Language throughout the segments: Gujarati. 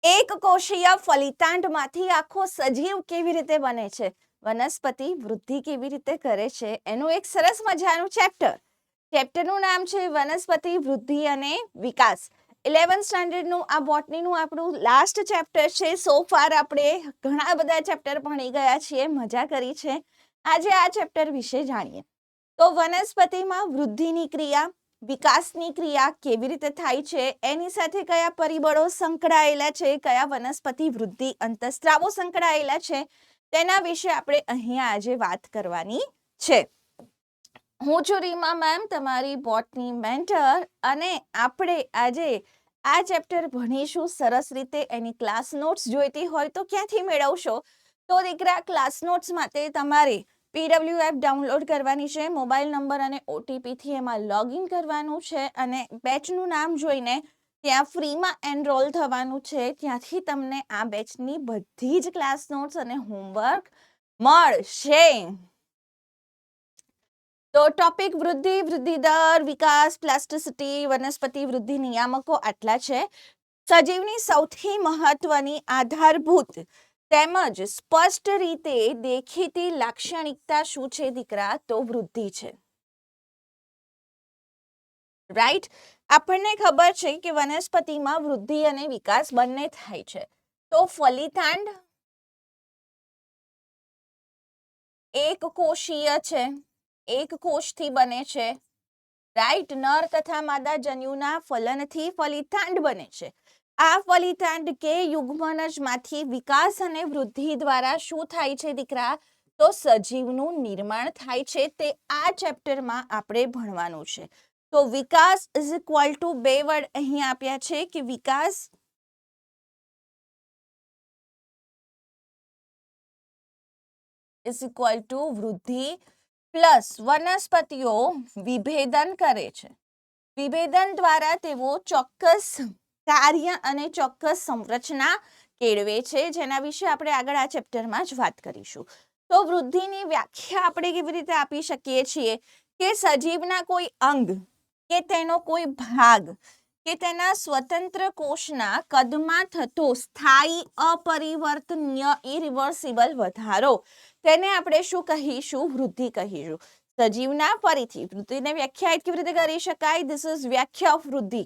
એક કોષીય ફલિતાંડમાંથી આખો સજીવ કેવી રીતે બને છે, વનસ્પતિ વૃદ્ધિ કેવી રીતે કરે છે, એનું એક સરસ મજાનું ચેપ્ટરનું નામ છે વનસ્પતિ વૃદ્ધિ અને વિકાસ. 11th સ્ટાન્ડર્ડનું આ બોટનીનું આપણું લાસ્ટ ચેપ્ટર છે. સો ફાર આપણે ઘણા બધા ચેપ્ટર ભણી ગયા છીએ, મજા કરી છે. આજે આ ચેપ્ટર વિશે જાણીએ. તો વનસ્પતિમાં વૃદ્ધિની ક્રિયા, વિકાસની ક્રિયા કેવી રીતે થાય છે, એની સાથે કયા પરિબળો સંકળાયેલા છે, કયા વનસ્પતિ વૃદ્ધિ અંતઃસ્ત્રાવો સંકળાયેલા છે, તેના વિશે આપણે અહીંયા આજે વાત કરવાની છે. હું છું રીમા મેમ, તમારી બોટની મેન્ટર, અને આપણે આજે આ ચેપ્ટર ભણીશું સરસ રીતે. એની ક્લાસ નોટ્સ જોઈતી હોય તો ક્યાંથી મેળવશો? તો દીકરા, ક્લાસ નોટ્સ માટે તમારે PW એપ ડાઉનલોડ કરવાની છે. મોબાઈલ નંબર અને OTPથી એમાં લોગિન કરવાનું છે અને બેચનું નામ જોઈને ત્યાં ફ્રીમાં એનરોલ થવાનું છે. ત્યાંથી તમને આ બેચની બધી જ ક્લાસ નોટ્સ અને હોમવર્ક મળશે. તો ટોપિક વૃદ્ધિ, વૃદ્ધિ દર, વિકાસ, પ્લાસ્ટિસિટી, વનસ્પતિ વૃદ્ધિ નિયામકો આટલા છે. સજીવની સૌથી મહત્વની આધારભૂત તેમજ સ્પષ્ટ રીતે દેખીતી લાક્ષણિકતા શું છે દીકરા? તો વૃદ્ધિ છે. રાઈટ? આપણને ખબર છે કે વનસ્પતિમાં વૃદ્ધિ અને વિકાસ બંને થાય છે. તો ફલિતાંડ એક કોષીય છે, એક કોષથી બને છે. રાઈટ? નર તથા માદા જન્યુના ફલનથી ફલિતાંડ બને છે. આ ફલિતાંડ કે યુગ્મનજમાંથી વિકાસ અને વૃદ્ધિ દ્વારા શું થાય છે દીકરા? તો સજીવનું નિર્માણ થાય છે. તે આ ચેપ્ટરમાં આપણે ભણવાનું છે. તો વિકાસ ઇઝ ઇક્વલ ટુ બે વર્ડ અહીં આપ્યા છે કે વિકાસ ઇઝ ઇક્વલ ટુ વૃદ્ધિ પ્લસ વનસ્પતિઓ વિભેદન કરે છે. વિભેદન દ્વારા તેઓ ચોક્કસ કાર્ય અને ચોક્કસ સંરચના કેળવે છે, જેના વિશે આપણે આગળ આ ચેપ્ટરમાં જ વાત કરીશું. તો વૃદ્ધિની વ્યાખ્યા આપણે કેવી રીતે આપી શકીએ છીએ કે સજીવના કોઈ અંગ કે તેનો કોઈ ભાગ કે તેના સ્વતંત્ર કોષના કદમાં થતો સ્થાયી અપરિવર્તનીય ઇરિવર્સિબલ વધારો, તેને આપણે શું કહીશું? વૃદ્ધિ કહીશું. સજીવના ફરીથી વૃદ્ધિને વ્યાખ્યાયિત કેવી રીતે કરી શકાય? ધીસ ઇઝ વ્યાખ્યા ઓફ વૃદ્ધિ.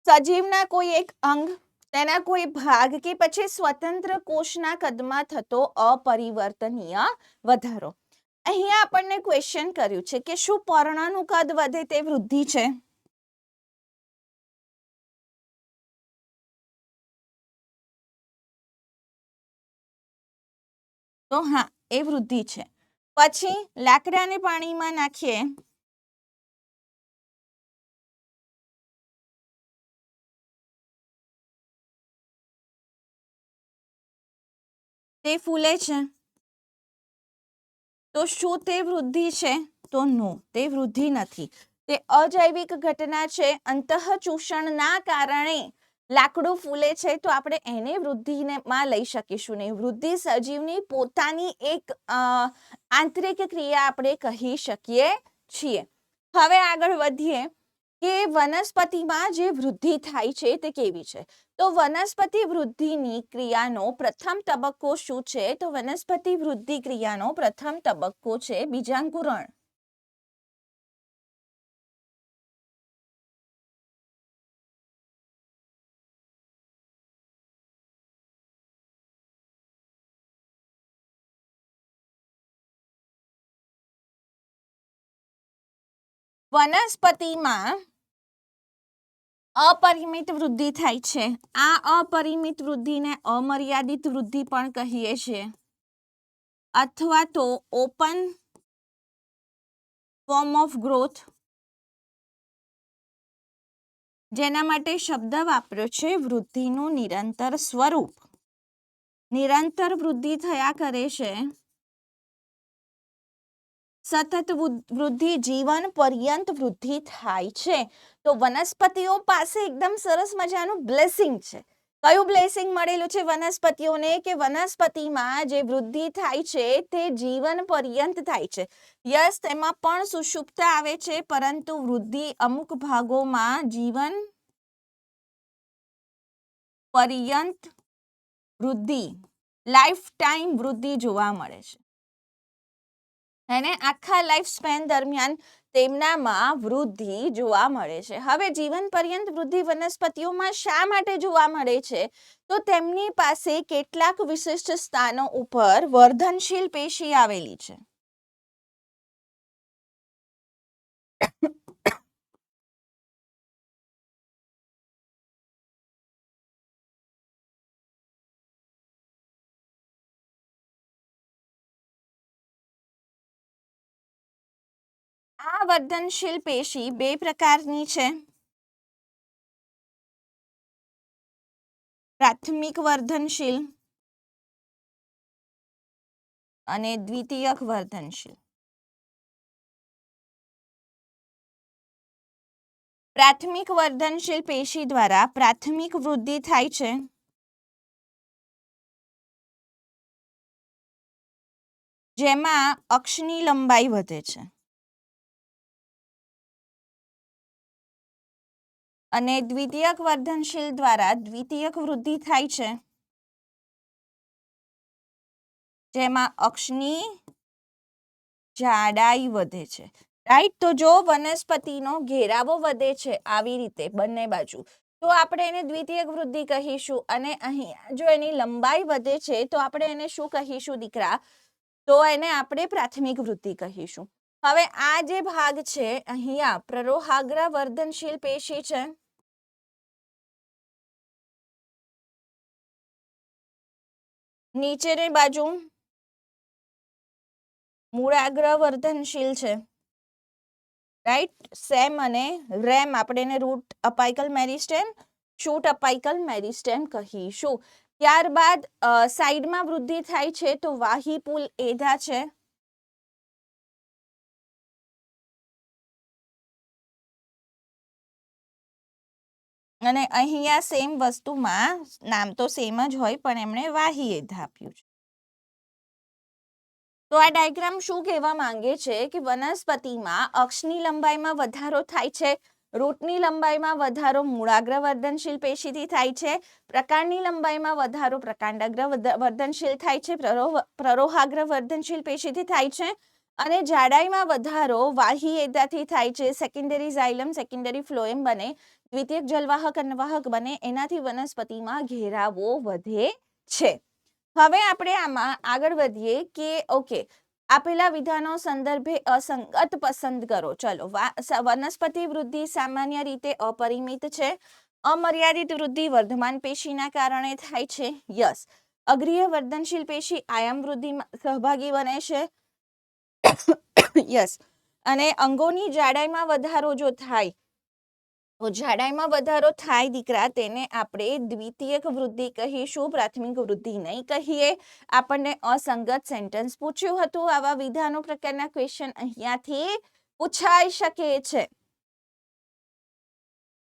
સજીવના કોઈ એક અંગ, તેના કોઈ ભાગ કે પછી સ્વતંત્ર કોષના કદમાં થતો અપરિવર્તનીય વધારો. અહીંયા આપણને ક્વેશ્ચન કર્યું છે કે શું પર્ણનું કદ વધે તે વૃદ્ધિ છે? તો હા, એ વૃદ્ધિ છે. પછી લાકડાને પાણીમાં નાખીએ તે ફૂલે છે, તો શું તે વૃદ્ધિ છે? તો નો, તે વૃદ્ધિ નથી. તે અજૈવિક ઘટના છે. અંતઃચૂષણના કારણે લાકડું ફૂલે છે, તો આપણે એને વૃદ્ધિમાં લઈ શકીશું નહીં. વૃદ્ધિ સજીવની પોતાની એક આંતરિક ક્રિયા આપણે કહી શકીએ છીએ. હવે આગળ વધીએ કે વનસ્પતિમાં જે વૃદ્ધિ થાય છે તે કેવી છે. તો વનસ્પતિ વૃદ્ધિની ક્રિયાનો પ્રથમ તબક્કો શું છે? તો વનસ્પતિ વૃદ્ધિ ક્રિયાનો પ્રથમ તબક્કો છે બીજાંકુરણ. વનસ્પતિમાં અપરિમિત વૃદ્ધિ થાય છે. આ અપરિમિત વૃદ્ધિને અમર્યાદિત વૃદ્ધિ પણ કહીએ છીએ, અથવા તો ઓપન ફોર્મ ઓફ ગ્રોથ, જેના માટે શબ્દ વાપર્યો છે વૃદ્ધિનું નિરંતર સ્વરૂપ. નિરંતર વૃદ્ધિ થયા કરે છે, સતત વૃદ્ધિ, જીવન પર્યંત વૃદ્ધિ થાય છે. તો વનસ્પતિઓ પાસે એકદમ સરસ મજાનું બ્લેસિંગ છે કયું બ્લેસિંગ મળેલું છે વનસ્પતિઓને કે વનસ્પતિમાં જે વૃદ્ધિ થાય છે તે જીવન પર્યંત થાય છે. યસ, તેમાં પણ સુષુપ્તા આવે છે, પરંતુ વૃદ્ધિ અમુક ભાગોમાં જીવન પર્યંત વૃદ્ધિ, લાઈફ ટાઈમ વૃદ્ધિ જોવા મળે છે. અને આખા લાઈફ સ્પેન દરમિયાન તેમનામાં વૃદ્ધિ જોવા મળે છે. હવે જીવન પર્યંત વૃદ્ધિ વનસ્પતિઓમાં શા માટે જોવા મળે છે? તો તેમની પાસે કેટલાક વિશિષ્ટ સ્થાનો ઉપર વર્ધનશીલ પેશી આવેલી છે. આ વર્ધનશીલ પેશી બે પ્રકારની છે. પ્રાથમિક વર્ધનશીલ અને દ્વિતીયક વર્ધનશીલ. પ્રાથમિક વર્ધનશીલ પેશી દ્વારા પ્રાથમિક વૃદ્ધિ થાય છે, જેમાં અક્ષની લંબાઈ વધે છે. અને દ્વિતીયક વર્ધનશીલ દ્વારા દ્વિતીયક વૃદ્ધિ થાય છે, જેમાં અક્ષની જાડાઈ વધે છે. રાઈટ. તો જો વનસ્પતિનો ઘેરાવો વધે છે આવી રીતે બંને બાજુ, તો આપણે એને દ્વિતીયક વૃદ્ધિ કહીશું. અને અહીં જો એની લંબાઈ વધે છે તો આપણે એને શું કહીશું દીકરા? તો એને આપણે પ્રાથમિક વૃદ્ધિ કહીશું. હવે આ જે ભાગ છે અહીંયા પ્રરોહાગ્ર વર્ધનશીલ પેશી છે, નીચેની બાજુ મૂળાગ્ર વર્ધનશીલ છે. રાઈટ. સેમ અને રેમ આપણે એને રૂટ અપાઇકલ મેરિસ્ટેમ, શૂટ અપાઇકલ મેરિસ્ટેમ કહીશું. ત્યારબાદ સાઈડમાં વૃદ્ધિ થાય છે તો વાહીપુલ એધા છે. અને અહીંયા સેમ વસ્તુમાં નામ તો સેમ જ હોય, પણ એમણે વાહી એધા આપ્યું છે. તો આ ડાયાગ્રામ શું કહેવા માંગે છે કે વનસ્પતિમાં અક્ષની લંબાઈમાં વધારો થાય છે, રૂટની લંબાઈમાં વધારો મૂળાગ્ર વર્ધનશીલ પેશીથી થાય છે, પ્રકાંડની લંબાઈમાં વધારો પ્રકાંડાગ્ર વર્ધનશીલ થાય છે, પ્રરોહાગ્ર વર્ધનશીલ પેશીથી થાય છે, અને જાડાઈમાં વધારો વાહી એદાથી થાય છે. સેકન્ડરી ઝાયલમ, સેકન્ડરી ફ્લોએમ બને, દ્વિતીયક જલવાહક અન્નવાહક બને, એનાથી વનસ્પતિમાં ઘેરાવો વધે છે. હવે આપણે આમાં આગળ વધીએ કે ઓકે, આપેલા વિધાનો સંદર્ભે અસંગત પસંદ કરો. ચલો, વનસ્પતિ વૃદ્ધિ સામાન્ય રીતે અપરિમિત છે. અમર્યાદિત વૃદ્ધિ વર્ધમાન પેશીના કારણે થાય છે. યસ. અગ્રીય વર્ધનશીલ પેશી આયામ વૃદ્ધિમાં સહભાગી બને છે. યસ. અને અંગોની જાડાઈમાં વધારો જો થાય, તો જાડાઈમાં વધારો થાય દીકરા, તેને આપણે દ્વિતીયક વૃદ્ધિ કહીશું, પ્રાથમિક વૃદ્ધિ નહીં કહીએ. આપણને અસંગત સેન્ટેન્સ પૂછ્યું હતું. આવા વિધાનો પ્રકારના ક્વેશ્ચન અહીંયાથી પૂછાઈ શકે છે.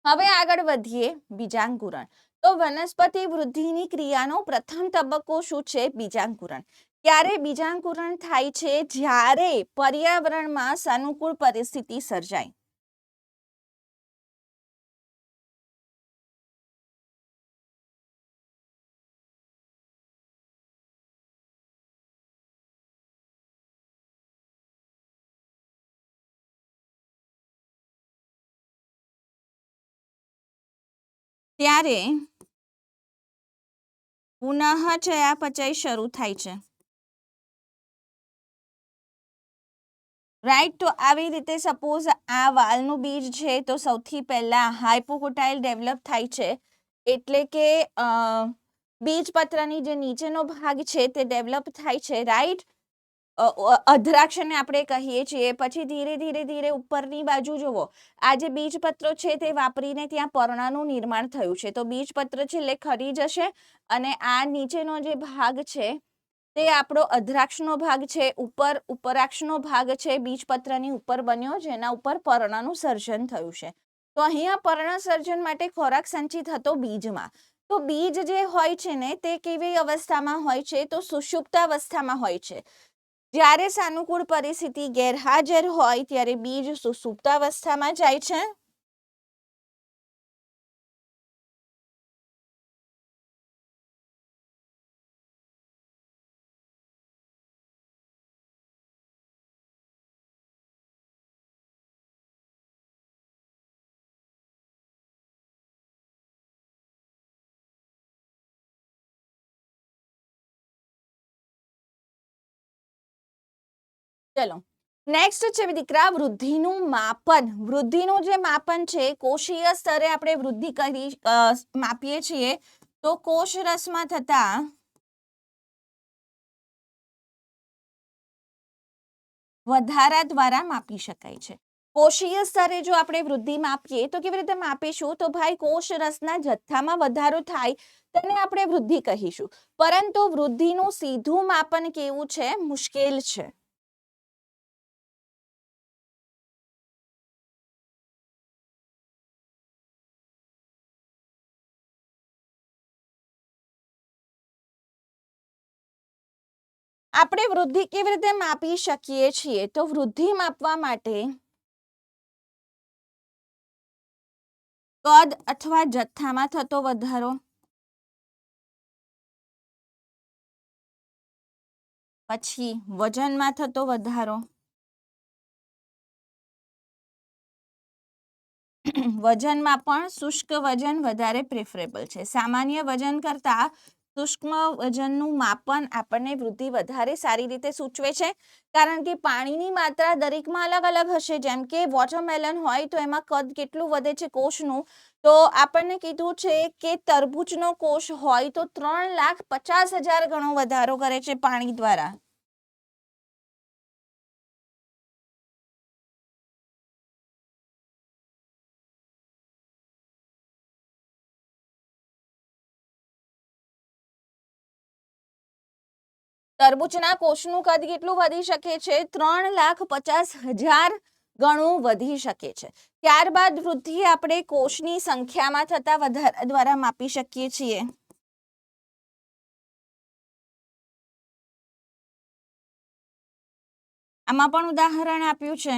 હવે આગળ વધીએ. બીજાંકુરણ. તો વનસ્પતિ વૃદ્ધિની ક્રિયાનો પ્રથમ તબક્કો શું છે? બીજાંકુરણ. ક્યારે બીજાંકુરણ થાય છે? જ્યારે પર્યાવરણમાં સાનુકૂળ પરિસ્થિતિ સર્જાય. ત્યારે પુનઃ ચયાપચય શરૂ થાય છે. રાઈટ. તો આવી રીતે સપોઝ આ વાલનું બીજ છે, તો સૌથી પહેલા હાઇપોકોટાઇલ ડેવલપ થાય છે, એટલે કે બીજપત્રની જે નીચેનો ભાગ છે તે ડેવલપ થાય છે. રાઈટ. અધ્રાક્ષને આપણે કહીએ છીએ. પછી ધીરે ધીરે ધીરે ઉપરની બાજુ જુઓ, આ જે બીજપત્રો છે તે વાપરીને ત્યાં પર્ણનું નિર્માણ થયું છે. તો બીજપત્ર છે એટલે ખરી જશે, અને આ નીચેનો જે ભાગ છે તે આપણો અધ્રાક્ષનો ભાગ છે. ઉપરાક્ષનો ભાગ છે બીજપત્રની ઉપર બન્યો, જેના ઉપર પર્ણનું સર્જન થયું છે. તો અહીંયા પર્ણ સર્જન માટે ખોરાક સંચિત હતો બીજમાં. તો બીજ જે હોય છે ને તે કેવી અવસ્થામાં હોય છે? તો સુષુપ્ત અવસ્થામાં હોય છે. જ્યારે સાનુકૂળ પરિસ્થિતિ ગેરહાજર હોય ત્યારે બીજ સુષુપ્ત અવસ્થામાં જાય છે. ચલો નેક્સ્ટ છે દીકરા વૃદ્ધિનું માપન. વૃદ્ધિનું જે માપન છે કોષીય સ્તરે આપણે વૃદ્ધિ કરી માપીએ છીએ તો કોષ રસમાં થતા વધારા દ્વારા માપી શકાય છે. કોષીય સ્તરે જો આપણે વૃદ્ધિ માપીએ તો કેવી રીતે માપીશું? તો ભાઈ કોષ રસના જથ્થામાં વધારો થાય તેને આપણે વૃદ્ધિ કહીશું. પરંતુ વૃદ્ધિનું સીધું માપન કેવું છે? મુશ્કેલ છે. આપણે વૃદ્ધિ કેવી રીતે માપી શકીએ છીએ? તો વૃદ્ધિ માપવા માટે કદ અથવા જથ્થામાં થતો વધારો, પછી વજનમાં થતો વધારો, વજનમાં પણ શુષ્ક વજન વધારે પ્રેફરેબલ છે. સામાન્ય વજન કરતા સૂક્ષ્મ વજનનું માપન આપણને વૃદ્ધિ વધારે સારી રીતે સૂચવે છે. કારણ કે પાણીની માત્રા દરેકમાં અલગ અલગ હશે. જેમ કે વોટરમેલન હોય તો એમાં કદ કેટલું વધે છે કોષનું? તો આપણને કીધું છે કે તરબૂચનો કોષ હોય તો 3,50,000 ગણો વધારો કરે છે પાણી દ્વારા. તરબૂચના કોષનું કદ કેટલું વધી શકે છે? 3,50,000 ગણું વધી શકે છે. ત્યારબાદ વૃદ્ધિ આપણે કોષની સંખ્યામાં થતા વધારા દ્વારા માપી શકીએ છીએ. આમાં પણ ઉદાહરણ આપ્યું છે.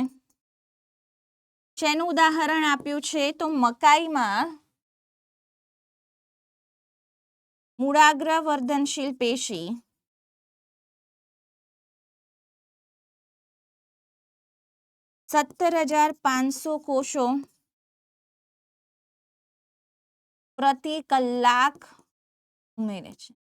શેનું ઉદાહરણ આપ્યું છે? તો મકાઈમાં મૂળાગ્ર વર્ધનશીલ પેશી $17,500 કોષો પ્રતિ કલાક ઉમેરે છે.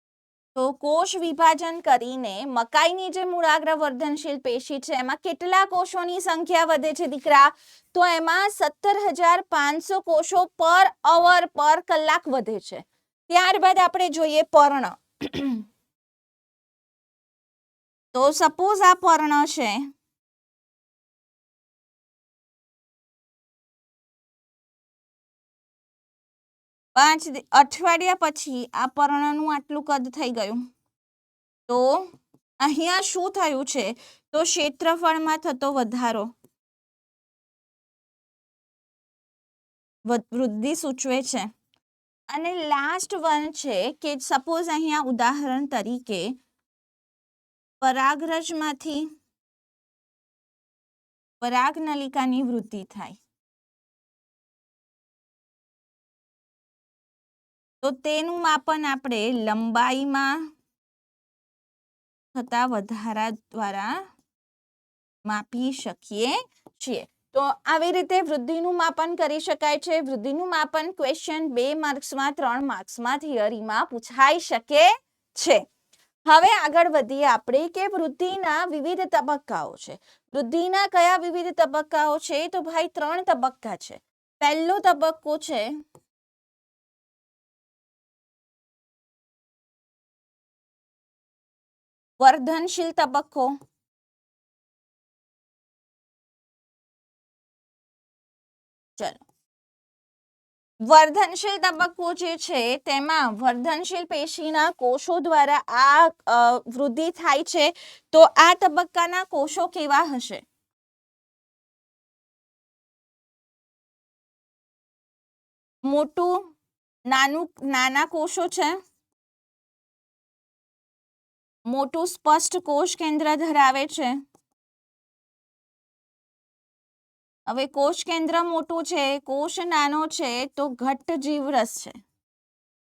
તો કોષ વિભાજન કરીને મકાઈની જે મૂળાગ્ર વર્ધનશીલ પેશી છે એમાં કેટલા કોષોની સંખ્યા વધે છે દીકરા? તો એમાં 17,500 કોષો પર અવર પર કલાક વધે છે. ત્યારબાદ આપણે જોઈએ પર્ણ. તો સપોઝ આ પર્ણ છે. પાંચ અઠવાડિયા પછી આ પર્ણનું આટલું કદ થઈ ગયું. તો અહીંયા શું થયું છે? તો ક્ષેત્રફળમાં થતો વધારો વૃદ્ધિ સૂચવે છે. અને લાસ્ટ વન છે કે સપોઝ અહીંયા ઉદાહરણ તરીકે પરાગરજમાંથી પરાગનલિકાની વૃદ્ધિ થાય તો તેનું માપન આપણે લંબાઈમાં થતા વધારા દ્વારા માપી શકીએ છીએ. તો આવી રીતે વૃદ્ધિનું માપન કરી શકાય છે. વૃદ્ધિનું માપન ક્વેશ્ચન 2 માર્ક્સમાં 3 માર્ક્સમાં થિયરીમાં પૂછાઈ શકે છે. હવે આગળ વધીએ આપણે કે વૃદ્ધિના વિવિધ તબક્કાઓ છે. વૃદ્ધિના કયા વિવિધ તબક્કાઓ છે? તો ભાઈ 3 તબક્કા છે. પહેલો તબક્કો છે વર્ધનશીલ તબક્કો. ચલો વર્ધનશીલ તબક્કો જે છે તેમાં વર્ધનશીલ પેશીના કોષો દ્વારા આ વૃદ્ધિ થાય છે. તો આ તબક્કાના કોષો કેવા હશે? મોટું નાના કોષો છે, મોટું સ્પષ્ટ કોષ કેન્દ્ર ધરાવે છે. હવે કોષ કેન્દ્ર મોટું છે, કોષ નાનો છે, તો ઘટ્ટ જીવરસ છે.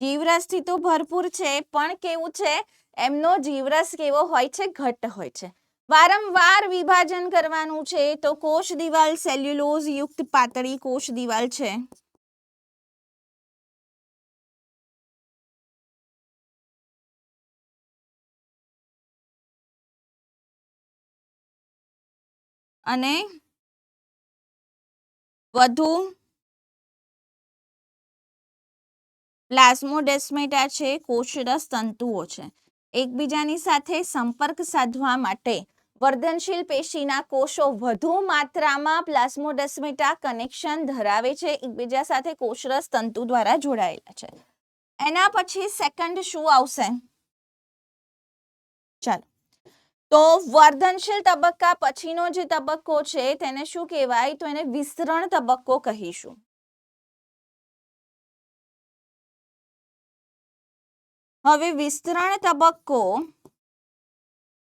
જીવરસથી તો ભરપૂર છે, પણ કેવું છે, એમનો જીવરસ કેવો હોય છે, ઘટ્ટ હોય છે. વારંવાર વિભાજન કરવાનું છે, તો કોષ દિવાલ સેલ્યુલોઝ યુક્ત પાતળી કોષ દિવાલ છે. અને વધુ પ્લાઝ્મોડેસ્મેટા છે, કોષરસ તંતુઓ છે. એકબીજાની સાથે સંપર્ક સાધવા માટે વર્ધનશીલ પેશીના કોષો વધુ માત્રામાં પ્લાઝ્મોડેસ્મેટા કનેક્શન ધરાવે છે, એકબીજા સાથે કોષરસ તંતુ દ્વારા જોડાયેલા છે. એના પછી સેકન્ડ શું આવશે? ચાલો, તો વર્ધનશીલ તબક્કા પછીનો જે તબક્કો છે તેને શું કહેવાય? તો એને વિસ્તરણ તબક્કો કહીશું. હવે વિસ્તરણ તબક્કો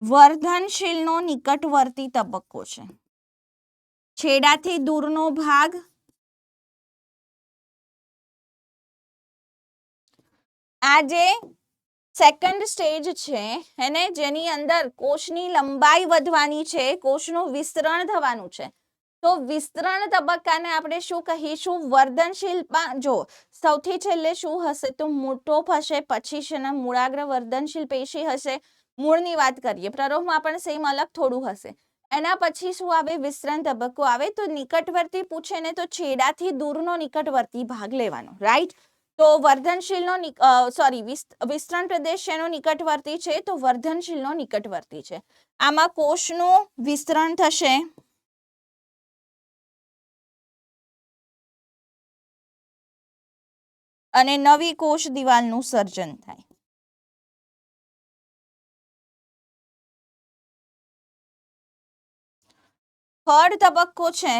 વર્ધનશીલનો નિકટવર્તી તબક્કો છે. છેડાથી દૂરનો ભાગ આ જે સેકન્ડ સ્ટેજ છે એને જેની અંદર કોષની લંબાઈ વધવાની છે, કોષનું વિસ્તરણ થવાનું છે, તો વિસ્તરણ તબક્કાને આપણે શું કહીશું? વર્ધનશીલમાં જો સૌથી છેલ્લે શું હશે? તો મોટો હશે, પછી છે ને મૂળાગ્ર વર્ધનશીલ પેશી હશે. મૂળની વાત કરીએ, પ્રરોહમાં પણ સેમ અલગ થોડું હશે. એના પછી શું આવે? વિસ્તરણ તબક્કો આવે. તો નિકટવર્તી પૂછે ને તો છેડાથી દૂરનો નિકટવર્તી ભાગ લેવાનો, રાઈટ? તો વર્ધનશીલનો વિસ્તરણ પ્રદેશ એનો નિકટવર્તી છે, તો વર્ધનશીલનો નિકટવર્તી છે. આમાં કોષનું વિસ્તરણ થશે અને નવી કોષ દિવાલનું સર્જન થાય. થર્ડ તબક્કો છે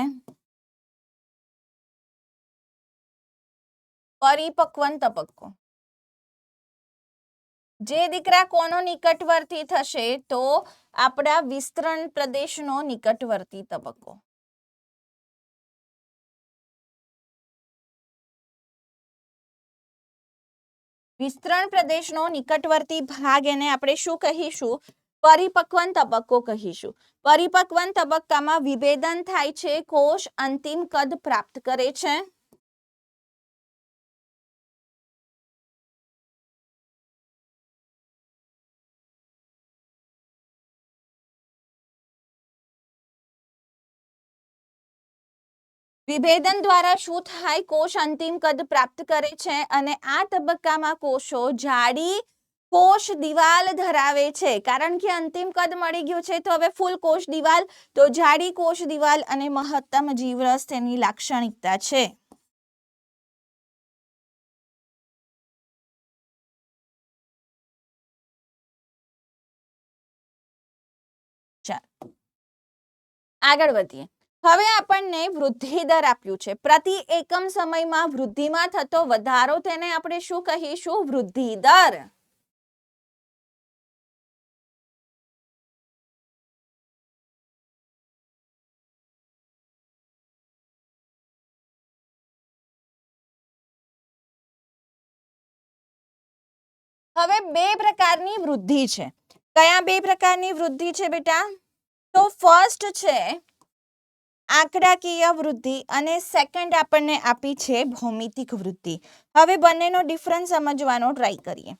પરિપક્વન તબક્કો. જે દીકરા કોનો નિકટવર્તી થશે? તો આપણા વિસ્તરણ પ્રદેશનો નિકટવર્તી તબક્કો. વિસ્તરણ પ્રદેશનો નિકટવર્તી ભાગ એને આપણે શું કહીશું? પરિપક્વન તબક્કો કહીશું. પરિપક્વન તબક્કામાં વિભેદન થાય છે, કોષ અંતિમ કદ પ્રાપ્ત કરે છે. વિભેદન દ્વારા શું થાય? કોષ અંતિમ કદ પ્રાપ્ત કરે છે અને આ તબક્કામાં કોષો જાડી કોષ દિવાલ ધરાવે છે, કારણ કે અંતિમ કદ મળી ગયું છે. તો હવે ફૂલ કોષ દિવાલ, તો જાડી કોષ દિવાલ અને મહત્તમ જીવરસ તેની લાક્ષણિકતા છે. ચાલો આગળ વધીએ. હવે આપણને વૃદ્ધિ દર આપ્યું છે. પ્રતિ એકમ સમયમાં વૃદ્ધિમાં થતો વધારો તેને આપણે શું કહીશું? વૃદ્ધિ દર. હવે બે પ્રકારની વૃદ્ધિ છે. કયા બે પ્રકારની વૃદ્ધિ છે બેટા? તો ફર્સ્ટ છે આંકડાકીય વૃદ્ધિ અને સેકન્ડ આપણને આપી છે ભૌમિતિક વૃદ્ધિ. હવે બંનેનો ડિફરન્સ સમજવાનો ટ્રાય કરીએ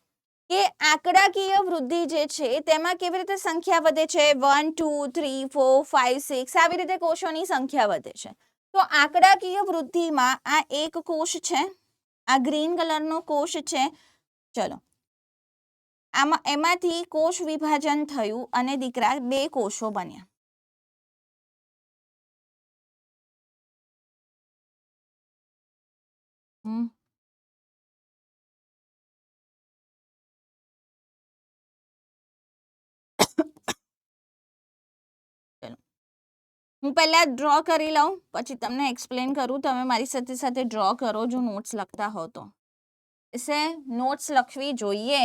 કે આંકડાકીય વૃદ્ધિ જે છે તેમાં કેવી રીતે સંખ્યા વધે છે? 1 2 3 4 5 6 આવી રીતે કોષોની સંખ્યા વધે છે. તો આંકડાકીય વૃદ્ધિમાં આ એક કોષ છે, આ ગ્રીન કલરનો કોષ છે. ચલો, એમાંથી કોષ વિભાજન થયું અને દીકરા બે કોષો બન્યા. હું પહેલા ડ્રો કરી લઉં, પછી તમને એક્સપ્લેન કરું. તમે મારી સાથે સાથે ડ્રો કરો જો નોટ્સ લખતા હો તો. इसे नोट्स लखवी जोईए।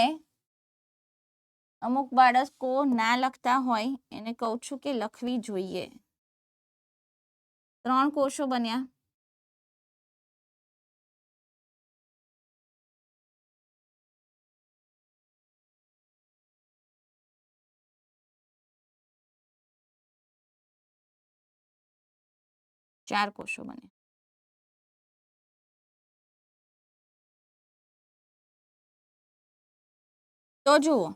अमुक बाळको ना लखता होय एने कहूं छुं के लखवी जोईए। 3 कोषो बन्या। चार कोषो बने। तो जुओ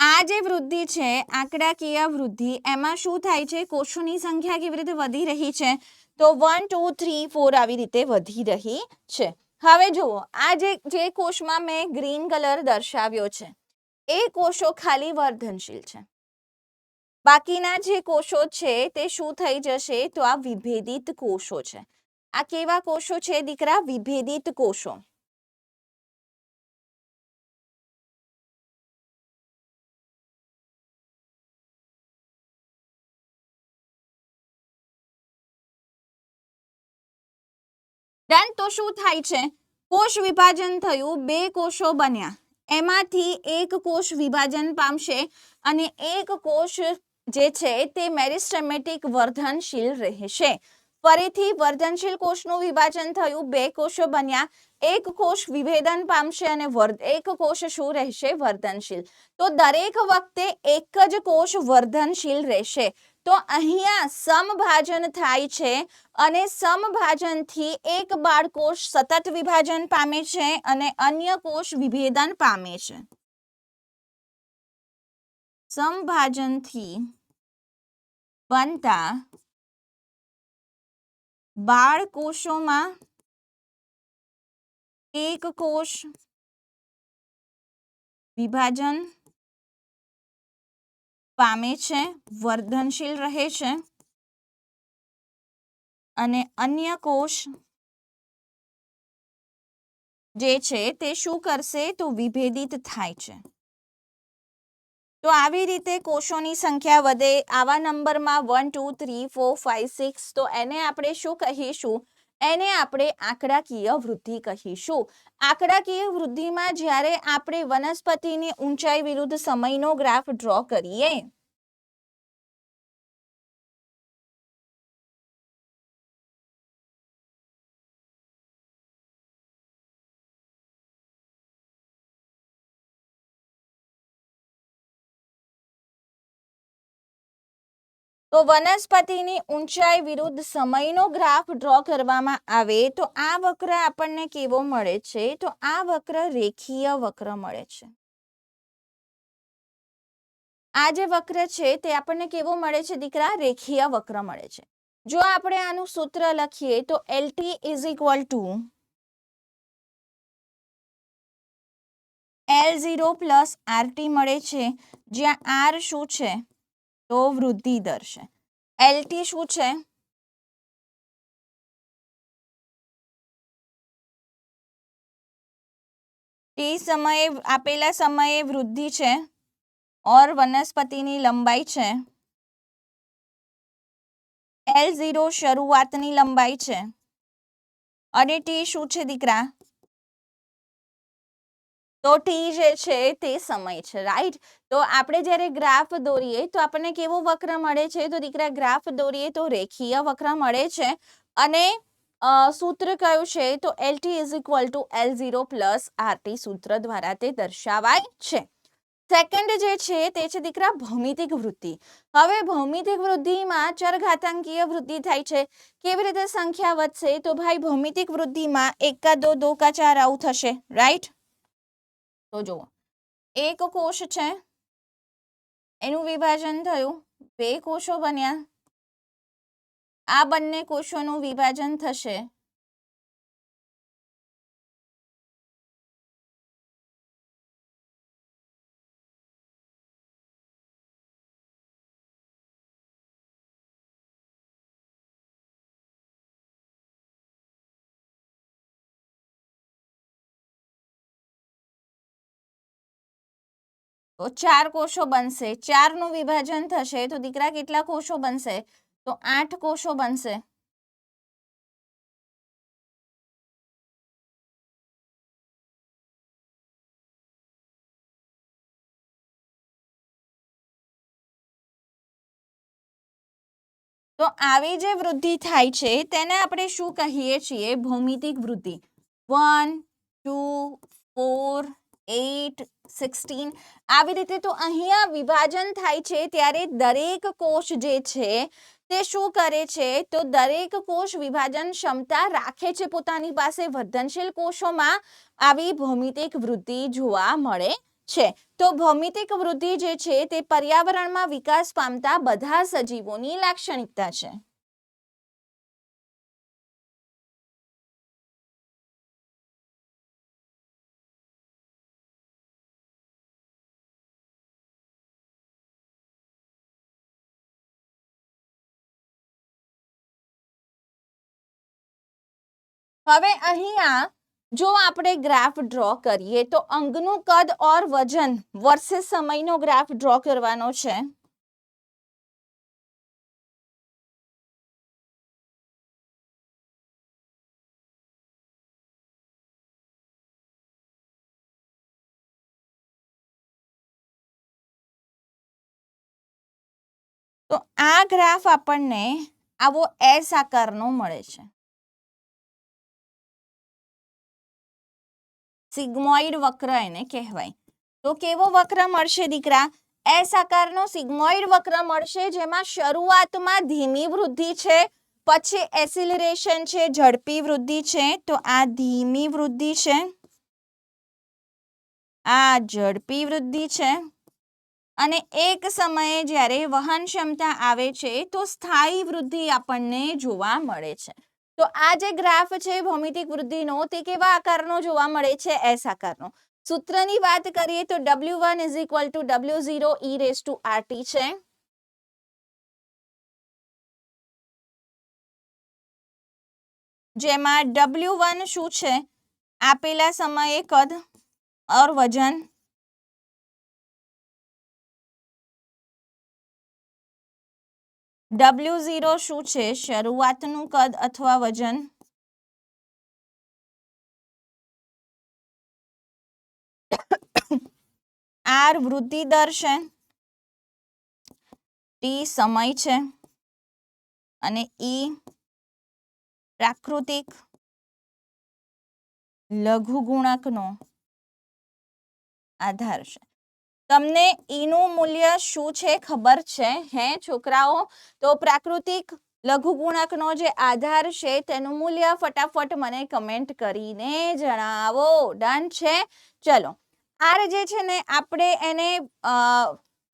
आ जे वृद्धि छे आंकड़ाकीय वृद्धि एमां शुं थाय छे कोषोनी संख्या केवी रीते वधी रही छे तो 1 2 3 4 आवी रीते वधी रही छे। हवे जुओ आ जे कोषमां मैं ग्रीन कलर दर्शाव्यो छे ए कोषो खाली वर्धनशील छे। बाकीना जे कोषो छे ते शुं थई जशे तो आ विभेदित कोषो छे। आ केवा कोषो छे दीकरा? विभेदित कोषो। डन तो शुं थाय छे कोष विभाजन थयुं बे कोषो बन्या एमांथी एक कोष विभाजन पामशे अने एक कोष जे छे ते मेरिस्टेमेटिक वर्धनशील रहेशे। फरीथी वर्धनशील कोषनुं विभाजन थयुं बे कोषो बन्या एक कोष विभेदन पामशे अने एक कोष शुं रहेशे? वर्धनशील। तो दरेक वखते एक ज कोष वर्धनशील रहेशे। तो अहींया समभाजन थाय छे अने समभाजनथी एक बाळकोष सतत विभाजन पामे छे अने अन्य कोष विभेदन पामे छे। समभाजनथी बनता बाळकोषोमां एक कोष विभाजन पामे छे, वर्धनशील रहे छे अने अन्य कोष जे छे ते शुं करशे तो विभेदित थाय छे। तो आवी रीते कोषोनी संख्या वधे आवा नंबरमां 1 2 3 4 5 6 तो एने आपणे शुं कहीशुं? एने आपणे आंकड़ाकीय वृद्धि कहीशुं। आंकड़ाकीय वृद्धिमां ज्यारे आपणे वनस्पतिनी ऊंचाई विरुद्ध समयनो ग्राफ ड्रॉ करीए तो वनस्पतिनी ऊंचाई विरुद्ध समयनो ग्राफ ड्रॉ करवामां आवे तो आ वक्र आपणने केवो मळे छे? तो आ वक्र रेखीय वक्र मळे छे। आ जे वक्र छे ते आपणने केवो मळे छे दीकरा? रेखीय वक्र मळे छे। जो આપણે આનું સૂત્ર લખીએ તો LT is equal to L0 plus RT મળે છે જ્યાં R શું છે તો વૃદ્ધિ દર છે LT શું છે T સમયે આપેલા સમયે વૃદ્ધિ છે और વનસ્પતિની લંબાઈ છે L0 શરૂઆતની લંબાઈ છે અને T શું છે દીકરા तो टी जे छे ते समय छे राइट। तो आपणे ज्यारे ग्राफ दौरीए तो आपने केवो वक्र मळे छे तो दीकरा ग्राफ दौरीए तो रेखीय वक्र मळे छे अने सूत्र कयुं छे तो LT is equal to L0 plus RT सूत्र द्वारा ते दर्शावाय छे। सेकंड जे छे ते छे दीकरा भौमितिक वृद्धि। हवे भौमितिक वृद्धिमां चरघातांकीय वृद्धि थाय छे। केवी रीते संख्या वधशे तो भाई भौमितिक वृद्धिमां 1 का 2 2 का 4 आवुं थशे राइट। तो जो एक कोष छे एनुं विभाजन थयुं बे कोषो बन्या आ बंने कोषोनुं विभाजन थशे तो 4 कोषो बनशे 4 नुं विभाजन थशे तो दीकरा केटला कोषो बनशे तो 8 कोषो बनशे। તો આવી જે વૃદ્ધિ થાય છે તેને આપણે શું કહીએ છીએ? ભૌમિતિક વૃદ્ધિ. 1 2 4 8 16 આવી રીતે. તો અહીંયા વિભાજન થાય છે ત્યારે દરેક કોષ જે છે તે શું કરે છે? તો દરેક કોષ વિભાજન ક્ષમતા રાખે છે પોતાની પાસે. વર્ધનશીલ કોષોમાં આવી ભૌમિતિક વૃદ્ધિ જોવા મળે છે. તો ભૌમિતિક વૃદ્ધિ જે છે તે પર્યાવરણમાં વિકાસ પામતા બધા સજીવોની લાક્ષણિકતા છે. હવે અહીંયા જો આપણે ગ્રાફ ડ્રો કરીએ તો અંગનું કદ ઓર વજન વર્સેસ સમયનો ગ્રાફ ડ્રો કરવાનો છે. તો આ ગ્રાફ આપણને આવો એસ આકારનો મળે છે. સિગ્મોઇડ વક્ર એને કહેવાય. તો કેવો વક્ર મળશે દીકરા? એસ આકારનો સિગ્મોઇડ વક્ર મળશે, જેમાં શરૂઆતમાં ધીમી વૃદ્ધિ છે, પછી એસિલરેશન છે, ઝડપી વૃદ્ધિ છે. તો આ ધીમી વૃદ્ધિ છે, આ ઝડપી વૃદ્ધિ છે, અને એક સમયે જ્યારે વહન ક્ષમતા આવે છે તો સ્થાયી વૃદ્ધિ આપણને જોવા મળે છે. તો આ જે ગ્રાફ છે ભૌમિતિક વૃદ્ધિનો તે કેવા આકારનો જોવા મળે છે? એસ આકારનો. સૂત્રની વાત કરીએ તો W1 = W0 e⁻rt છે. જેમાં W1 શું છે? આપેલા સમયે કદ ઓર વજન. W0 શું છે? શરૂઆતનું કદ અથવા વજન. R વૃદ્ધિ દર છે, T સમય છે, અને E પ્રાકૃતિક લઘુગુણકનો આધાર છે. તમને E નું મૂલ્ય શું છે ખબર છે હે છોકરાઓ? તો પ્રાકૃતિક લઘુગુણકનો જે આધાર છે તેનું મૂલ્ય ફટાફટ મને કમેન્ટ કરીને જણાવો. ડન છે? ચલો, આર જે છે ને આપણે એને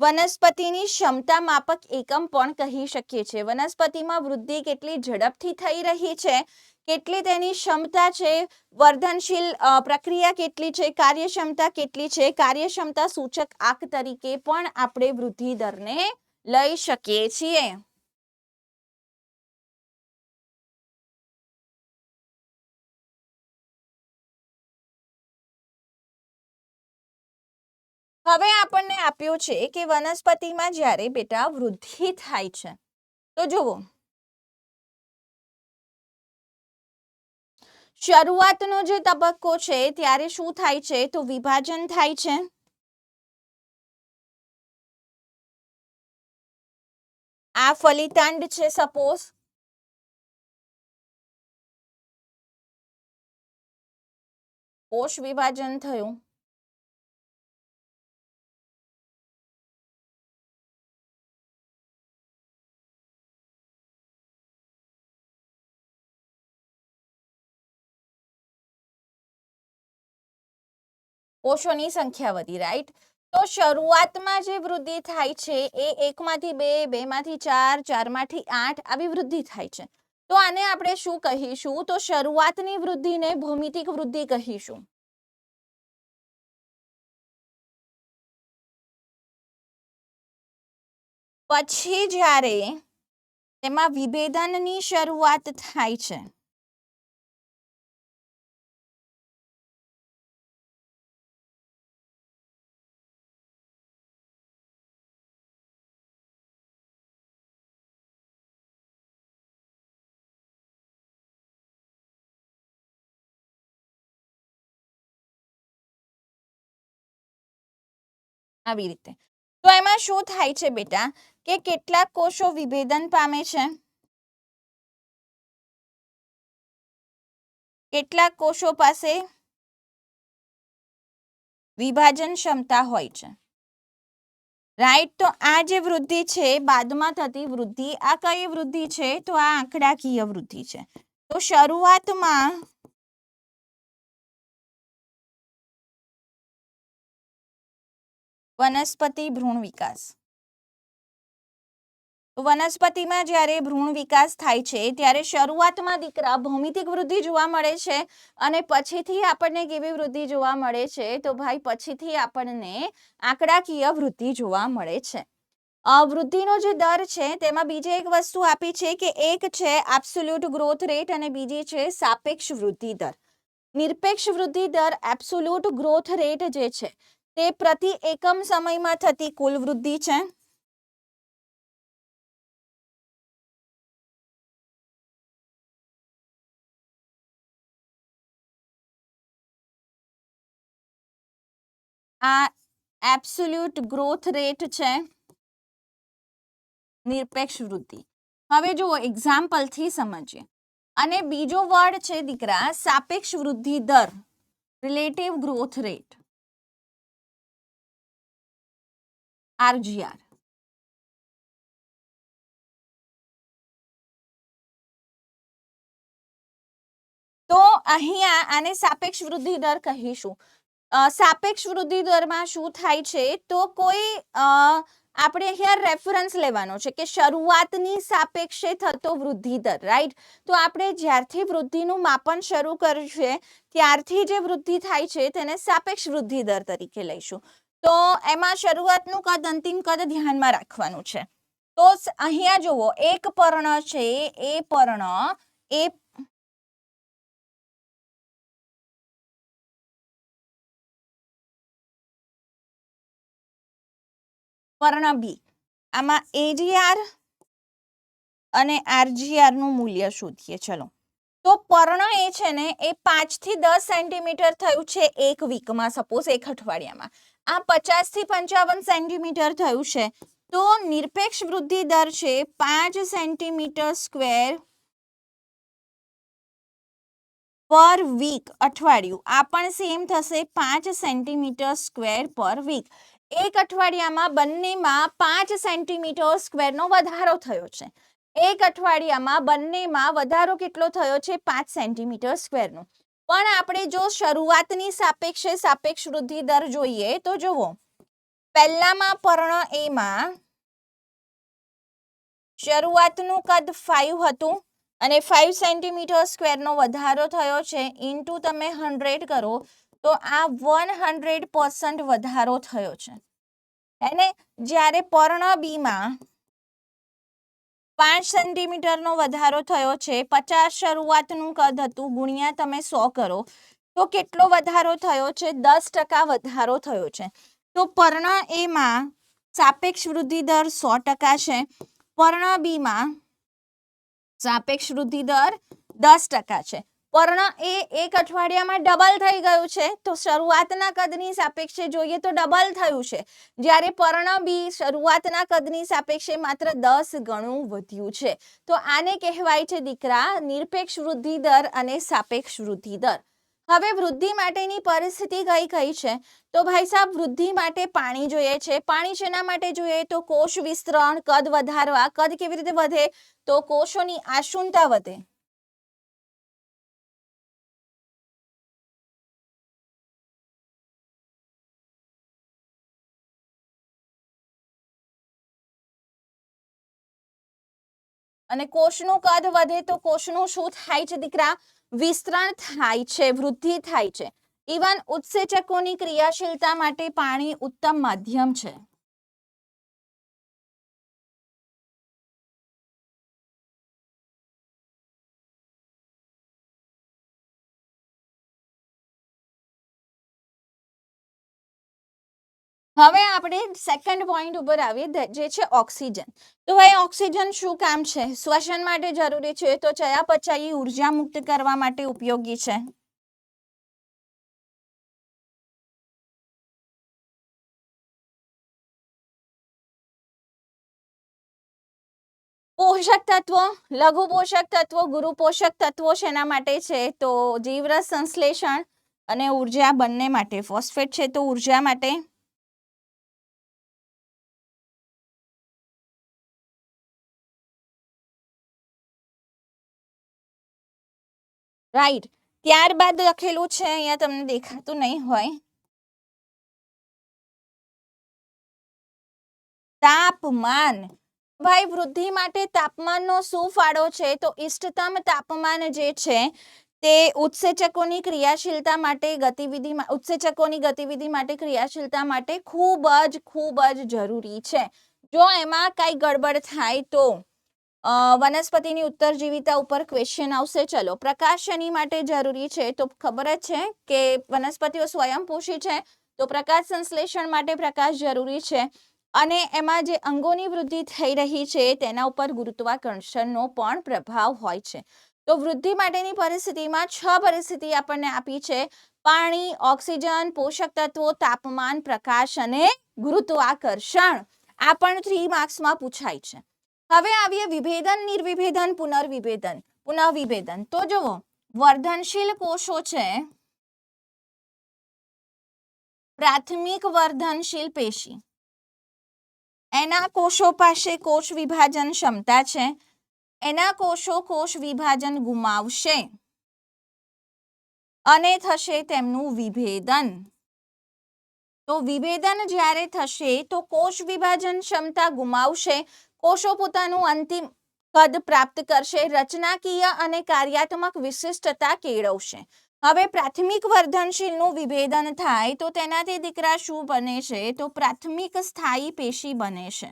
વનસ્પતિની ક્ષમતા માપક એકમ પણ કહી શકીએ છીએ. વનસ્પતિમાં વૃદ્ધિ કેટલી ઝડપથી થઈ રહી છે, કેટલી તેની ક્ષમતા છે, વર્ધનશીલ પ્રક્રિયા કેટલી છે, કાર્યક્ષમતા કેટલી છે, કાર્યક્ષમતા સૂચક આંક તરીકે પણ આપણે વૃદ્ધિ દરને લઈ શકીએ છીએ. હવે આપણને આપ્યું છે કે વનસ્પતિમાં જ્યારે બેટા વૃદ્ધિ થાય છે તો જુઓ, શરૂઆતનો જે તબક્કો છે ત્યારે શું થાય છે? તો વિભાજન થાય છે. આ ફલિતાંડ છે, સપોઝ કોષ વિભાજન થયું. કોષોની સંખ્યા વધી, રાઈટ? તો શરૂઆતમાં જે વૃદ્ધિ થાય છે એ 1 માંથી 2, 2 માંથી 4, 4 માંથી 8 આવી વૃદ્ધિ થાય છે. તો આને આપણે શું કહીશું? તો શરૂઆતની વૃદ્ધિને ભૌમિતિક વૃદ્ધિ કહીશું. પછી જ્યારે તેમાં વિભેદનની શરૂઆત થાય છે, આવી રીતે. તો એમાં શું થાય છે બેટા કે કેટલાક કોષો વિભેદન પામે છે, કેટલાક કોષો પાસે વિભાજન ક્ષમતા હોય છે, રાઈટ. તો આ જે વૃદ્ધિ છે બાદમાં થતી વૃદ્ધિ, આ કઈ વૃદ્ધિ છે? તો આ આંકડાકીય વૃદ્ધિ છે. તો શરૂઆતમાં વનસ્પતિ ભ્રૂણ વિકાસ. વનસ્પતિમાં જ્યારે ભ્રૂણ વિકાસ થાય છે ત્યારે શરૂઆતમાં દીકરા ભૌમિતિક વૃદ્ધિ જોવા મળે છે અને પછીથી આપણને કેવી વૃદ્ધિ જોવા મળે છે? તો ભાઈ પછીથી આપણને આંકડાકીય વૃદ્ધિ જોવા મળે છે. વૃદ્ધિનો જે દર છે તેમાં બીજી એક વસ્તુ આપી છે કે એક છે એબ્સોલ્યુટ ગ્રોથ રેટ અને બીજી છે સાપેક્ષ વૃદ્ધિ દર. નિરપેક્ષ વૃદ્ધિ દર એબ્સોલ્યુટ ગ્રોથ રેટ જે છે તે પ્રતિ એકમ સમયમાં થતી કુલ વૃદ્ધિ છે. આ એબ્સોલ્યુટ ગ્રોથ રેટ છે નિરપેક્ષ વૃદ્ધિ. હવે જુઓ એક્ઝામ્પલથી સમજીએ. અને બીજો વર્ડ છે દીકરા સાપેક્ષ વૃદ્ધિ દર, રિલેટિવ ગ્રોથ રેટ, RGR. તો અહીંયા આને સાપેક્ષ વૃદ્ધિ દર કહીશું. સાપેક્ષ વૃદ્ધિ દરમાં શું થાય છે? તો કોઈ આપણે અહીંયા રેફરન્સ લેવાનો છે કે શરૂઆતની સાપેક્ષે થતો વૃદ્ધિ દર, રાઈટ. તો આપણે જ્યારથી વૃદ્ધિનું માપન શરૂ કર્યું છે ત્યારથી જે વૃદ્ધિ થાય છે તેને સાપેક્ષ વૃદ્ધિ દર તરીકે લઈશું. તો એમાં શરૂઆતનું કદ, અંતિમ કદ ધ્યાનમાં રાખવાનું છે. તો અહીંયા જુઓ એક પર્ણ છે, એ પર્ણ એ પર્ણ બી, આમાં AGR અને RGR નું મૂલ્ય શોધીએ. ચલો, તો પર્ણ એ છે ને એ 5 થી 10 સેન્ટીમીટર થયું છે એક વીકમાં, સપોઝ એક અઠવાડિયામાં. આ 50 થી 55 સેન્ટીમીટર થયું છે. તો નિરપેક્ષ વૃદ્ધિ દર છે 5 સેન્ટીમીટર સ્ક્વેર પર વીક, અઠવાડિયું. આ પણ સેમ થશે 5 સેન્ટીમીટર સ્ક્વેર પર વીક. એક અઠવાડિયામાં બંનેમાં 5 સેન્ટીમીટર સ્ક્વેરનો વધારો થયો છે. એક અઠવાડિયામાં બંનેમાં વધારો કેટલો થયો છે? 5 સેન્ટીમીટર સ્ક્વેરનો. પણ આપણે જો શરૂઆતની સાપેક્ષે સાપેક્ષ વૃદ્ધિ દર જોઈએ તો જુઓ, પહેલામાં પર્ણ એમાં શરૂઆતનું કદ 5 હતું અને 5 સેન્ટીમીટર સ્ક્વેરનો વધારો થયો છે, ઇન્ટુ તમે 100 કરો તો આ 100% વધારો થયો છે. એને જ્યારે પર્ણ બીમાં 5 સેન્ટીમીટરનો વધારો થયો છે, 50 શરૂઆતનું કદ હતું ગુણ્યા તમે 100 કરો તો કેટલો વધારો થયો છે? 10% વધારો થયો છે. તો પર્ણ એમાં સાપેક્ષ વૃદ્ધિ દર 100% છે, પર્ણ બીમાં સાપેક્ષ વૃદ્ધિ દર 10% છે. પર્ણ એ એક અઠવાડિયામાં ડબલ થઈ ગયું છે. તો શરૂઆતના કદની સાપેક્ષે જોઈએ તો ડબલ થયું છે, જ્યારે પર્ણ બી શરૂઆતના કદની સાપેક્ષે માત્ર 10 ગણું વધ્યું છે. તો આને કહેવાય છે દીકરા નિરપેક્ષ વૃદ્ધિ દર અને સાપેક્ષ વૃદ્ધિ દર. હવે વૃદ્ધિ માટેની પરિસ્થિતિ કઈ છે? તો ભાઈ સાહેબ વૃદ્ધિ માટે પાણી જોઈએ છે. પાણી શેના માટે જોઈએ? તો કોષ વિસ્તરણ, કદ વધારવા. કદ કેવી રીતે વધે? તો કોષોની આશુનતા વધે. અને કોષનું કદ વધે તો કોષનું શું થાય છે દીકરા? વિસ્તરણ થાય છે, વૃદ્ધિ થાય છે. ઇવન ઉત્સેચકોની ક્રિયાશીલતા માટે પાણી ઉત્તમ માધ્યમ છે. હવે આપણે સેકન્ડ પોઈન્ટ ઉપર આવીએ જે છે ઓક્સિજન. તો ભાઈ ઓક્સિજન શું કામ છે? શ્વસન માટે જરૂરી છે, તો ચયાપચયી ઉર્જા મુક્ત કરવા માટે ઉપયોગી છે. પોષક તત્વો, લઘુ પોષક તત્વો, ગુરુ પોષક તત્વો શેના માટે છે? તો જીવરસ સંશ્લેષણ અને ઉર્જા બંને માટે. ફોસ્ફેટ છે તો ઉર્જા માટે. રાઈટ. ત્યારબાદ લખેલું છે, અહીંયા તમને દેખાતું નહીં હોય, તાપમાન. ભાઈ વૃદ્ધિ માટે તાપમાનનો શું ફાળો છે? તો ઇષ્ટતમ તાપમાન જે છે તે ઉત્સેચકોની ક્રિયાશીલતા માટે ગતિવિધિ માટે ક્રિયાશીલતા માટે ખૂબ જ જરૂરી છે. જો એમાં કઈ ગડબડ થાય તો વનસ્પતિની ઉત્તરજીવિતા ઉપર ક્વેશ્ચન આવશે. ચલો, પ્રકાશ શેની માટે જરૂરી છે? તો ખબર જ છે કે વનસ્પતિઓ સ્વયંપોષી છે તો પ્રકાશ સંશ્લેષણ માટે પ્રકાશ જરૂરી છે. અને એમાં જે અંગોની વૃદ્ધિ થઈ રહી છે તેના ઉપર ગુરુત્વાકર્ષણનો પણ પ્રભાવ હોય છે. તો વૃદ્ધિ માટેની પરિસ્થિતિમાં 6 પરિસ્થિતિ આપણને આપી છે: પાણી, ઓક્સિજન, પોષક તત્વો, તાપમાન, પ્રકાશ અને ગુરુત્વાકર્ષણ. આ પણ 3 માર્ક્સમાં પૂછાય છે. હવે આવીએ વિભેદન, નિર્વિભેદન, પુનઃવિભેદન. તો જુઓ, વર્ધનશીલ કોષો છે, પ્રાથમિક વર્ધનશીલ પેશી, એના કોષો પાસે કોષ વિભાજન ક્ષમતા છે. એના કોષો કોષ વિભાજન ગુમાવશે અને થશે તેમનું વિભેદન. તો વિભેદન જ્યારે થશે તો કોષ વિભાજન ક્ષમતા ગુમાવશે, કોષો પોતાનું અંતિમ કદ પ્રાપ્ત કરશે, રચનાકીય અને કાર્યાત્મક વિશિષ્ટતા કેળવશે. હવે પ્રાથમિક વર્ધનશીલનું વિભેદન થાય તો તેનાથી દીકરા શું બને છે? તો પ્રાથમિક સ્થાયી પેશી બને છે.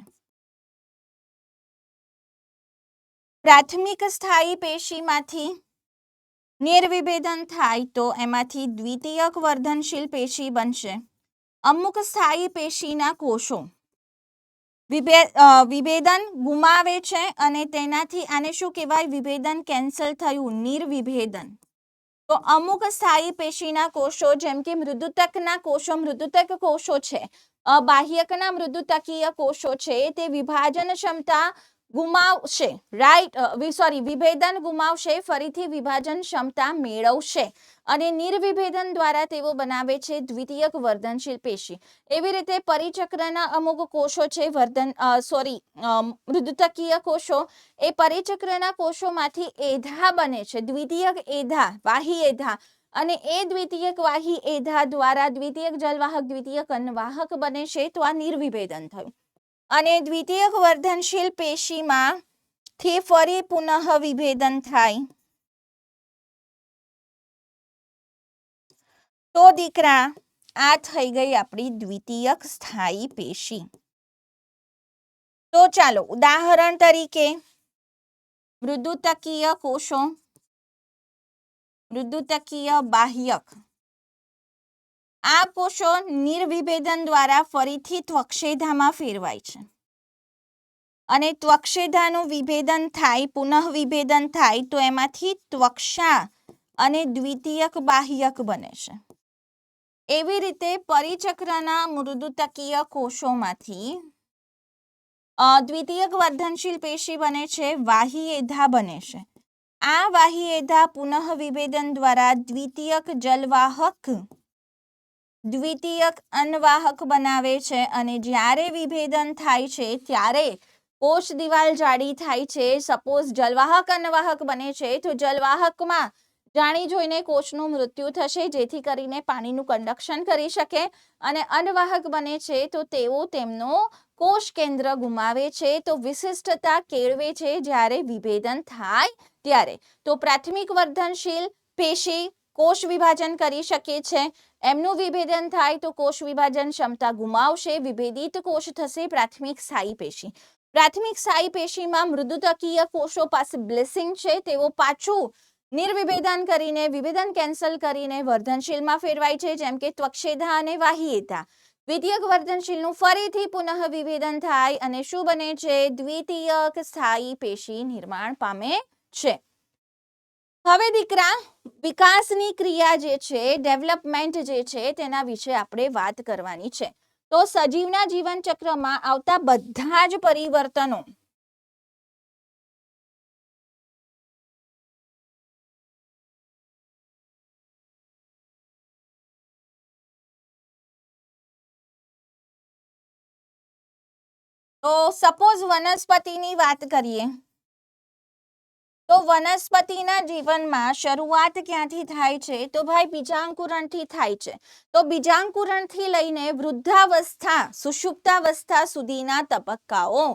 પ્રાથમિક સ્થાયી પેશીમાંથી નિર્વિભેદન થાય તો એમાંથી દ્વિતીયક વર્ધનશીલ પેશી બનશે. અમુક સ્થાયી પેશીના કોષો વિભેદન ગુમાવે છે અને તેનાથી આને શું કહેવાય? વિભેદન કેન્સલ થયું, નિર્વિભેદન. તો અમુક સ્થાયી પેશીના કોષો જેમ કે મૃદુતકના કોષો, મૃદુતક કોષો છે, બાહ્યકના મૃદુતકીય કોષો છે, તે વિભાજન ક્ષમતા ગુમાવશે. વિભેદન ગુમાવશે, ફરીથી વિભાજન ક્ષમતા મેળવશે અને નિર્વિભેદન દ્વારા તેઓ બનાવે છે દ્વિતીયક વર્ધનશીલ પેશી. એવી રીતે પરિચક્રના અમુક કોષો છે, મૃદુતકીય કોષો, એ પરિચક્રના કોષોમાંથી એધા બને છે, દ્વિતીયક એધા, વાહી એધા, અને એ દ્વિતીયક વાહી એધા દ્વારા દ્વિતીયક જલવાહક, દ્વિતીયક અન્નવાહક બને છે. તો આ નિર્વિભેદન થયું. અને દ્વિતીયક વર્ધનશીલ પેશીમાં થી ફરી પુનઃ વિભેદન થાય તો દીકરા આ થઈ ગઈ આપણી દ્વિતીયક સ્થાયી પેશી. તો ચાલો ઉદાહરણ તરીકે મૃદુતકીય કોષો, મૃદુતકીય બાહ્યક, આ કોષો નિર્વિભેદન દ્વારા ફરીથી ત્વક્ષેધામાં ફેરવાય છે અને ત્વક્ષેધાનું વિભેદન થાય, પુનઃ વિભેદન થાય તો એમાંથી ત્વક્ષા અને દ્વિતીયક બાહ્યક બને છે. એવી રીતે પરિચક્રના મૃદુતકીય કોષોમાંથી દ્વિતીયક વર્ધનશીલ પેશી બને છે, વાહી એધા બને છે. આ વાહી એધા પુનઃ વિભેદન દ્વારા દ્વિતીયક જલવાહક, દ્વિતીયક અન્નવાહક બનાવે છે અને જ્યારે વિભેદન થાય છે ત્યારે કોષ દિવાલ જાડી થાય છે. સપોઝ જલવાહક અન્નવાહક બને છે તો જલવાહકમાં જાણી જોઈને કોષનું મૃત્યુ થશે જેથી કરીને પાણીનું કંડક્શન કરી શકે, અને અન્નવાહક બને છે તો તેઓ તેમનો કોષ કેન્દ્ર ગુમાવે છે, તો વિશિષ્ટતા કેળવે છે જ્યારે વિભેદન થાય ત્યારે. તો પ્રાથમિક વર્ધનશીલ પેશી કોષ વિભાજન કરી શકે છે, એમનું વિભેદન થાય તો કોષ વિભાજન ક્ષમતા ગુમાવશે, વિભેદિત કોષ થશે પ્રાથમિક સ્થાયી પેશી. પ્રાથમિક સ્થાયી પેશીમાં મૃદુતકીય કોષો પાસે બ્લેસિંગ છે, તેઓ પાછું નિર્વિભેદન કરીને, વિભેદન કેન્સલ કરીને વર્ધનશીલમાં ફેરવાય છે, જેમ કે ત્વક્ષેધા અને વાહીએધા. દ્વિતીયક વર્ધનશીલનું ફરીથી પુનઃ વિભેદન થાય અને શું બને છે? દ્વિતીયક સ્થાયી પેશી નિર્માણ પામે છે. હવે દીકરા વિકાસની ક્રિયા જે છે, ડેવલપમેન્ટ જે છે, તેના વિશે આપણે વાત કરવાની છે. તો સજીવના જીવન ચક્રમાં આવતા બધા જ પરિવર્તનો તો સપોઝ વનસ્પતિની વાત કરીએ તો વનસ્પતિના જીવનમાં શરૂઆત ક્યાંથી થાય છે તો ભાઈ બીજાંકુરણથી થાય છે. તો બીજાંકુરણથી લઈને વૃદ્ધાવસ્થા સુષુપ્તાવસ્થા સુધીના તબક્કાઓ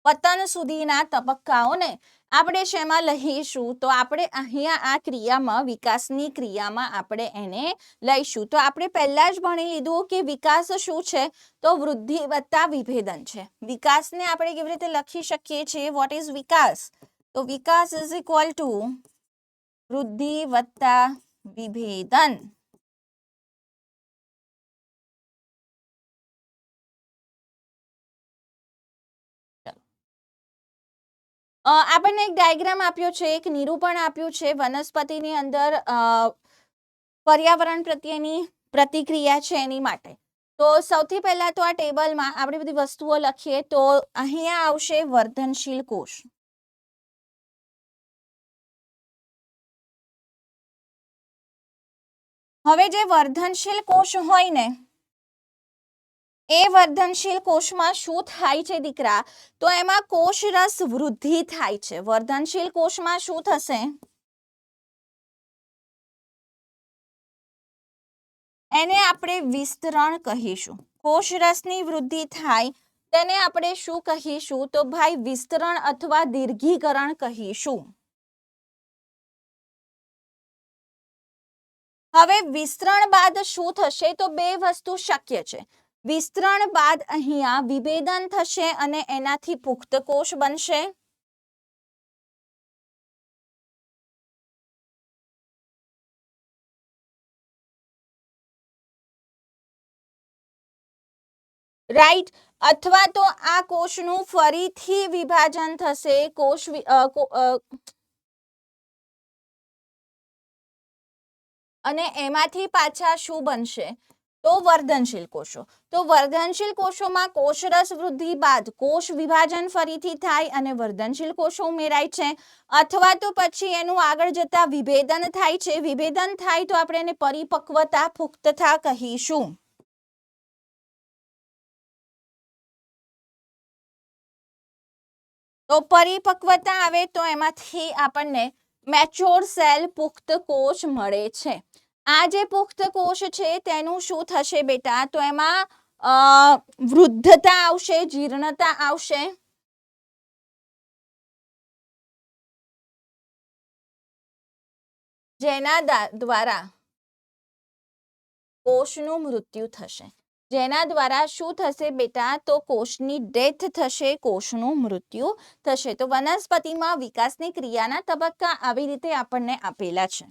પતન સુધીના તબક્કાઓને આપણે શેમાં લઈશું તો આપણે અહીંયા આ ક્રિયામાં વિકાસની ક્રિયામાં આપણે એને લઈશું. તો આપણે પહેલા જ ભણી લીધું કે વિકાસ શું છે તો વૃદ્ધિ વત્તા વિભેદન છે. વિકાસને આપણે કેવી રીતે લખી શકીએ છીએ વોટ ઇઝ વિકાસ તો વિકાસ ઇઝ ઇક્વલ ટુ વૃદ્ધિ વત્તા વિભેદન. આપણને એક ડાયાગ્રામ આપ્યો છે, એક નિરૂપણ આપ્યું છે વનસ્પતિની અંદર પર્યાવરણ પ્રત્યેની પ્રતિક્રિયા છે એની માટે. તો સૌથી પહેલા તો આ ટેબલમાં આપણે બધી વસ્તુઓ લખીએ તો અહીંયા આવશે વર્ધનશીલ કોષ. હવે જે વર્ધનશીલ કોષ હોય ને એ વર્ધનશીલ કોષમાં શું થાય છે દીકરા તો એમાં કોષરસ વૃદ્ધિ થાય છે. વર્ધનશીલ કોષમાં શું થશે એને આપણે વિસ્તરણ કહીશું. કોષરસની વૃદ્ધિ થાય તેને આપણે શું કહીશું તો ભાઈ વિસ્તરણ અથવા દીર્ઘીકરણ કહીશું. હવે વિસ્તરણ બાદ શું થશે તો બે વસ્તુ શક્ય છે. વિસ્તરણ બાદ અહીંયા વિભેદન થશે અને એનાથી પુખ્ત કોષ બનશે. રાઈટ. અથવા તો આ કોષનું ફરીથી વિભાજન થશે અને એમાંથી પાછા શું બનશે તો વર્ધનશીલ કોષો. તો વર્ધનશીલ કોષોમાં કોષરસ વૃદ્ધિ બાદ કોષ વિભાજન ફરીથી થાય અને વર્ધનશીલ કોષો ઉમેરાય છે. અથવા તો પછી એનું આગળ જતા વિભેદન થાય છે. વિભેદન થાય તો આપણે એને પરિપક્વતા પુખ્તતા કહીશું. તો પરિપક્વતા આવે તો એમાંથી આપણને મેચ્યોર સેલ પુખ્ત કોષ મળે છે. આ જે પુખ્ત કોષ છે તેનું શું થશે બેટા તો એમાં વૃદ્ધતા આવશે, જીર્ણતા આવશે. જેના દ્વારા કોષનું મૃત્યુ થશે. જેના દ્વારા શું થશે બેટા તો કોષની ડેથ થશે, કોષનું મૃત્યુ થશે. તો વનસ્પતિમાં વિકાસની ક્રિયાના તબક્કા આવી રીતે આપણને આપેલા છે.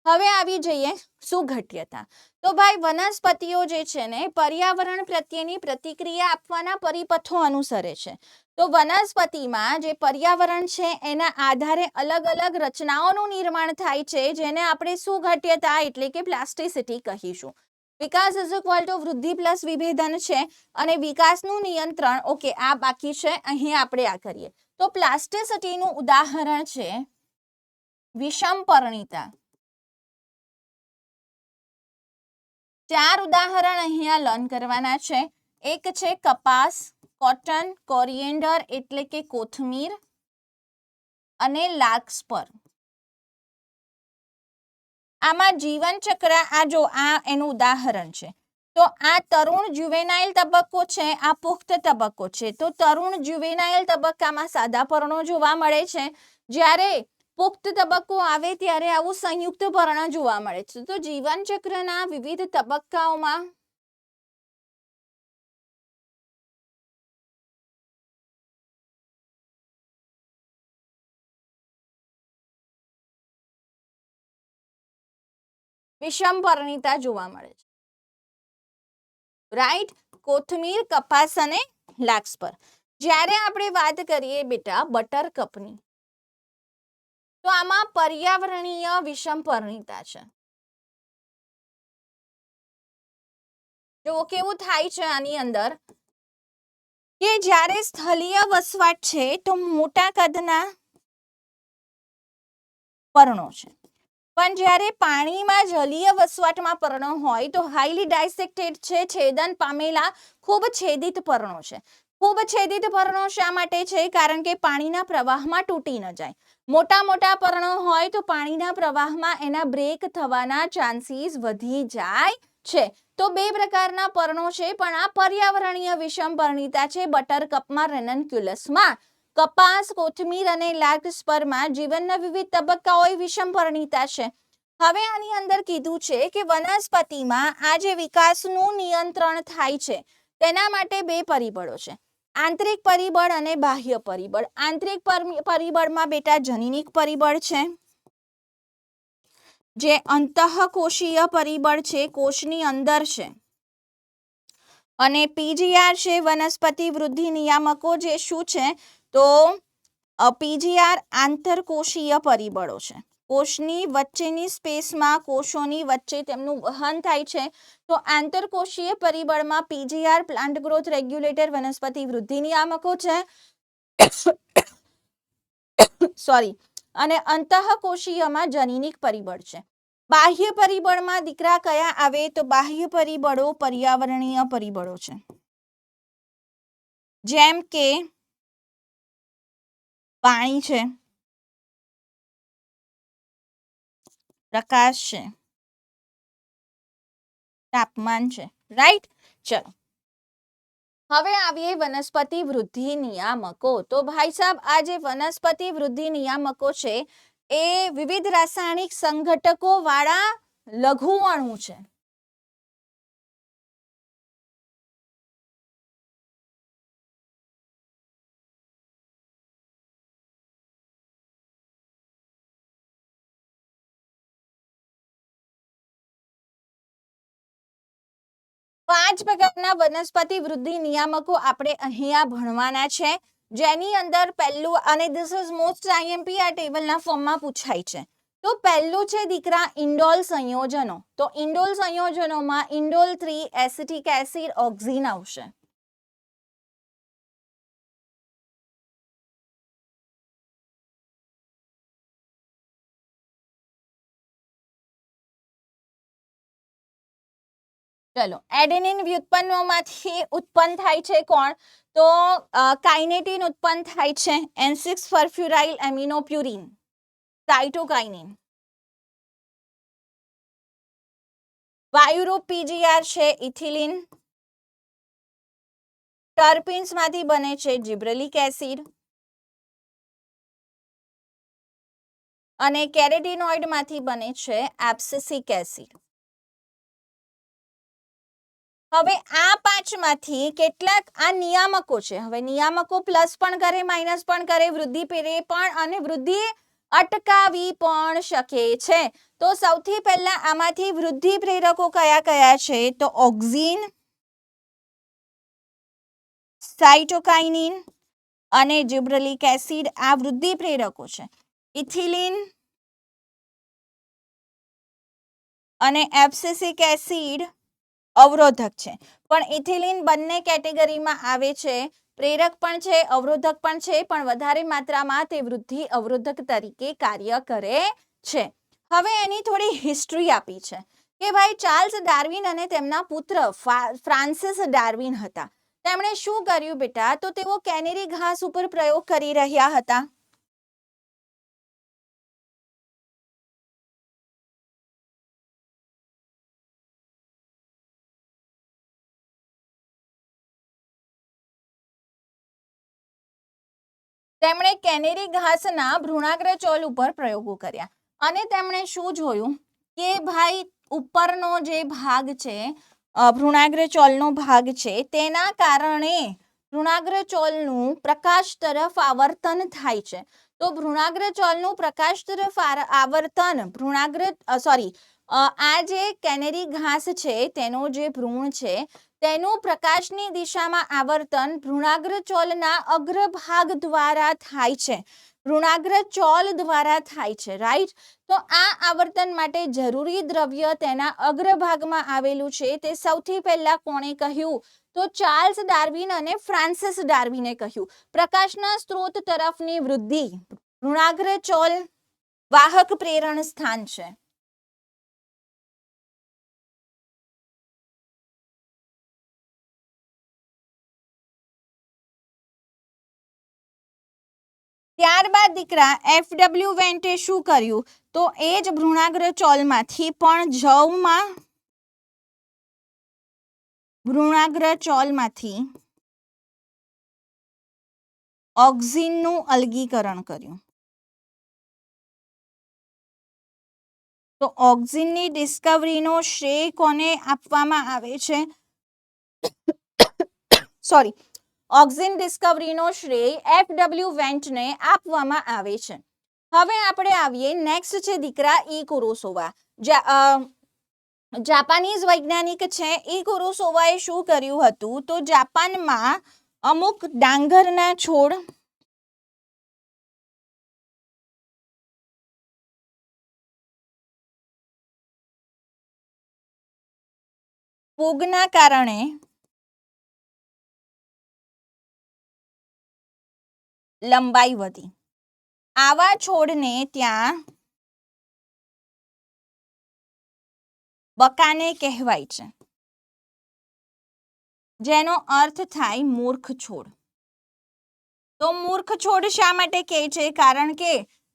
હવે આવી જઈએ સુઘટ્યતા. તો ભાઈ વનસ્પતિઓ જે છે ને પર્યાવરણ પ્રત્યેની પ્રતિક્રિયા આપવાના પરિપથો અનુસરે છે. તો વનસ્પતિમાં જે પર્યાવરણ છે એના આધારે અલગ અલગ રચનાઓનું નિર્માણ થાય છે જેને આપણે સુઘટ્યતા એટલે કે પ્લાસ્ટિસિટી કહીશું. વિકાસ ઇઝ ઇક્વલ ટુ વૃદ્ધિ પ્લસ વિભેદન છે અને વિકાસનું નિયંત્રણ ઓકે આ બાકી છે. અહીં આપણે આ કરીએ તો પ્લાસ્ટિસિટીનું ઉદાહરણ છે વિષમપર્ણિતા. 4 ઉદાહરણ અહીંયા લર્ન કરવાના છે. એક છે કપાસ, કોટન, કોરિએન્ડર એટલે કે કોથમીર અને લાર્કસ્પર. આમાં જીવન ચક્ર આ એનું ઉદાહરણ છે. તો આ તરુણ જુવેનાઇલ તબક્કો છે, આ પુખ્ત તબક્કો છે. તો તરુણ જુવેનાઇલ તબક્કામાં સાદા પર્ણો જોવા મળે છે. જ્યારે પુખ્ત તબક્કો આવે ત્યારે આવું સંયુક્ત પર્ણ જોવા મળે છે. તો જીવન ચક્રના વિવિધ તબક્કાઓમાં વિષમપર્ણિતા જોવા મળે છે. રાઈટ. કોથમીર, કપાસ અને લાર્કસ્પર. જ્યારે આપણે વાત કરીએ બેટા બટરકપની તો આમાં પર્યાવરણીય વિષમપર્ણિતા છે. જો કેવું થાય છે આની અંદર કે જ્યારે સ્થળીય વસવાટ છે તો મોટા કદના પર્ણો છે, પણ જ્યારે પાણીમાં જલીય વસવાટમાં પર્ણો હોય તો હાઈલી ડાયસેક્ટેડ છે, છેદન પામેલા ખૂબ છેદિત પર્ણો છે. ખૂબ છેદિત પર્ણો શા માટે છે? કારણ કે પાણીના પ્રવાહમાં તૂટી ન જાય. મોટા મોટા પર્ણો હોય તો પાણીના પ્રવાહમાં એના બ્રેક થવાના ચાન્સીસ વધી જાય છે. તો બે પ્રકારના પર્ણો છે, પણ આ પર્યાવરણીય વિષમપર્ણિતા છે. બટરકપમાં, રેનન્ક્યુલસમાં. કપાસ, કોથમીર અને લાર્કસ્પરમાં જીવનના વિવિધ તબક્કાઓએ વિષમપર્ણિતા છે. હવે આની અંદર કીધું છે કે વનસ્પતિમાં આ જે વિકાસનું નિયંત્રણ થાય છે તેના માટે બે પરિબળો છે, આંતરિક પરિબળ અને બાહ્ય પરિબળ. આંતરિક પરિબળમાં બેટા જનીનિક પરિબળ છે, જે અંતઃકોશીય પરિબળ છે, કોષની અંદર છે. અને પીજીઆર છે, વનસ્પતિ વૃદ્ધિ નિયામકો, જે શું છે તો પીજીઆર આંતરકોશીય પરિબળો છે. કોષની વચ્ચેની સ્પેસમાં કોષોની વચ્ચે તેમનું વહન થાય છે. તો આંતરકોશીય પરિબળમાં પીજીઆર પ્લાન્ટ ગ્રોથ રેગ્યુલેટર વનસ્પતિ વૃદ્ધિ નિયામકો છે. સોરી. અને અંતઃકોશીયમાં જનીનિક પરિબળ છે. બાહ્ય પરિબળમાં દીકરા કયા આવે? તો બાહ્ય પરિબળો પર્યાવરણીય પરિબળો છે, જેમ કે પાણી છે, પ્રકાશ છે, તાપમાન છે. રાઈટ. ચલો હવે આવીએ વનસ્પતિ વૃદ્ધિ નિયામકો. તો ભાઈ સાહેબ, આ જે વનસ્પતિ વૃદ્ધિ નિયામકો છે એ વિવિધ રાસાયણિક સંઘટકો વાળા લઘુ અણુ છે. પાંચ પ્રકારના વનસ્પતિ વૃદ્ધિ નિયામકો આપણે અહીંયા ભણવાના છે, જેની અંદર પહેલું, અને ધીસ ઇઝ મોસ્ટ આઈએમપી, આ ટેબલના ફોર્મમાં પૂછાય છે. તો પહેલું છે દીકરા ઇન્ડોલ સંયોજનો. તો ઇન્ડોલ સંયોજનોમાં ઇન્ડોલ 3 એસિટિક એસિડ ઓક્ઝીન આવશે. ચલો, એડેનિન વ્યુત્પન્નોમાંથી ઉત્પન્ન થાય છે કોણ? તો કાઇનેટિન ઉત્પન્ન થાય છે, N6 ફર્ફ્યુરાઇલ એમિનોપ્યુરિન, સાઇટોકાઇનિન. વાયુરૂપ પીજીઆર છે ઇથિલિન. ટર્પિન્સમાંથી બને છે જિબ્રેલિક એસિડ. અને કેરેટિનોઇડમાંથી બને છે એબ્સિસિક એસિડ. હવે આ પાંચમાંથી કેટલાક આ નિયામકો છે. હવે નિયામકો પ્લસ પણ કરે, માઇનસ પણ કરે, વૃદ્ધિ પ્રેરે પણ અને વૃદ્ધિ અટકાવી પણ શકે છે. તો સૌથી પહેલા આમાંથી વૃદ્ધિ પ્રેરકો કયા કયા છે? તો ઓક્ઝીન, સાઇટોકાઇનિન અને જિબ્રેલિક એસિડ આ વૃદ્ધિ પ્રેરકો છે. ઇથિલિન અને એબ્સિસિક એસિડ અવરોધક છે. પણ ઇથિલિન બંને કેટેગરીમાં આવે છે, પ્રેરક પણ છે, અવરોધક પણ છે, પણ વધારે માત્રામાં તે વૃદ્ધિ અવરોધક તરીકે કાર્ય કરે છે. હવે એની થોડી હિસ્ટ્રી આપી છે કે ભાઈ ચાર્લ્સ ડાર્વિન અને તેમના પુત્ર ફ્રાન્સિસ ડાર્વિન હતા. તેમણે શું કર્યું બેટા? તો તેઓ કેનેરી ઘાસ ઉપર પ્રયોગ કરી રહ્યા હતા. તેમણે કેનેરી ઘાસના ભ્રૂણાગ્ર ચોલ ઉપર પ્રયોગો કર્યા અને તેમણે શું જોયું કે ભાઈ ઉપરનો જે ભાગ છે, ભ્રૂણાગ્ર ચોલનો ભાગ છે, તેના કારણે ભ્રૂણાગ્ર ચોલનું પ્રકાશ તરફ આવર્તન થાય છે. તો ભ્રૂણાગ્ર ચોલનું પ્રકાશ તરફ આવર્તન આ જે કેનેરી ઘાસ છે તેનો જે ભ્રૂણ છે તેનું પ્રકાશની દિશામાં આવર્તન ભ્રૂણાગ્ર ચોલના અગ્રભાગ દ્વારા થાય છે. ભ્રૂણાગ્ર ચોલ દ્વારા થાય છે. રાઈટ. તો આ આવર્તન માટે જરૂરી દ્રવ્ય તેના અગ્રભાગમાં આવેલું છે. તે સૌથી પહેલા કોણે કહ્યું? તો ચાર્લ્સ ડાર્વિન અને ફ્રાન્સિસ ડાર્વિને કહ્યું. પ્રકાશના સ્ત્રોત તરફની વૃદ્ધિ ભ્રૂણાગ્ર ચોલ વાહક પ્રેરણ સ્થાન છે. ત્યારબાદ દીકરા FW વેન્ટે શું કર્યું? તો એ જ ભ્રૂણાગ્ર ચોલમાંથી પણ ભ્રૂણાગ્ર ચોલમાંથી ઓક્સિનનું અલગીકરણ કર્યું. તો ઓક્સિનની ડિસ્કવરીનો શ્રેય કોને આપવામાં આવે છે? સોરી, ઓક્સિન ડિસ્કવરીનો શ્રેય FW વેન્ટને આપવામાં આવે છે. હવે આપણે આવીએ નેક્સ્ટ છે દીકરા ઈ કુરોસોવા. જાપાનીઝ વૈજ્ઞાનિક છે ઈ કુરોસોવાએ શું કર્યું હતું? તો જાપાનમાં અમુક ડાંગરના છોડ ફૂગના કારણે લંબાઈ વધી. આવા છોડને ત્યાં બકાને કહેવાય છે, જેનો અર્થ થાય મૂર્ખ છોડ. તો મૂર્ખ છોડ શા માટે કહે છે? કારણ કે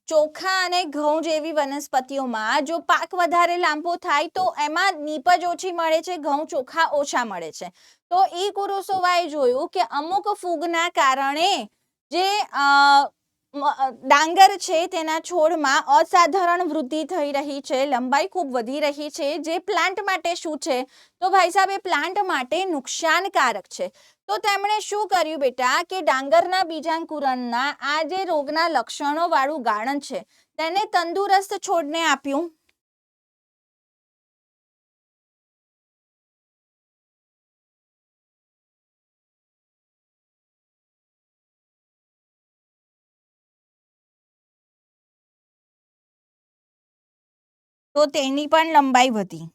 ચોખા અને ઘઉં જેવી વનસ્પતિઓમાં જો પાક વધારે લાંબો થાય તો એમાં નીપજ ઓછી મળે છે, ઘઉં ચોખા ઓછા મળે છે. તો ઈ કુરોસોવાએ જોયું કે અમુક ફૂગના કારણે જે ડાંગર છે તેના છોડમાં અસાધારણ વૃદ્ધિ થઈ રહી છે, લંબાઈ ખૂબ વધી રહી છે, જે પ્લાન્ટ માટે શું છે? તો ભાઈ સાહેબ એ પ્લાન્ટ માટે નુકસાનકારક છે. તો તેમણે શું કર્યું બેટા કે ડાંગરના બીજાંકુરણના આ જે રોગના લક્ષણો વાળું ગાળણ છે તેને તંદુરસ્ત છોડને આપ્યું. તો તેની પણ લંબાઈ વધી.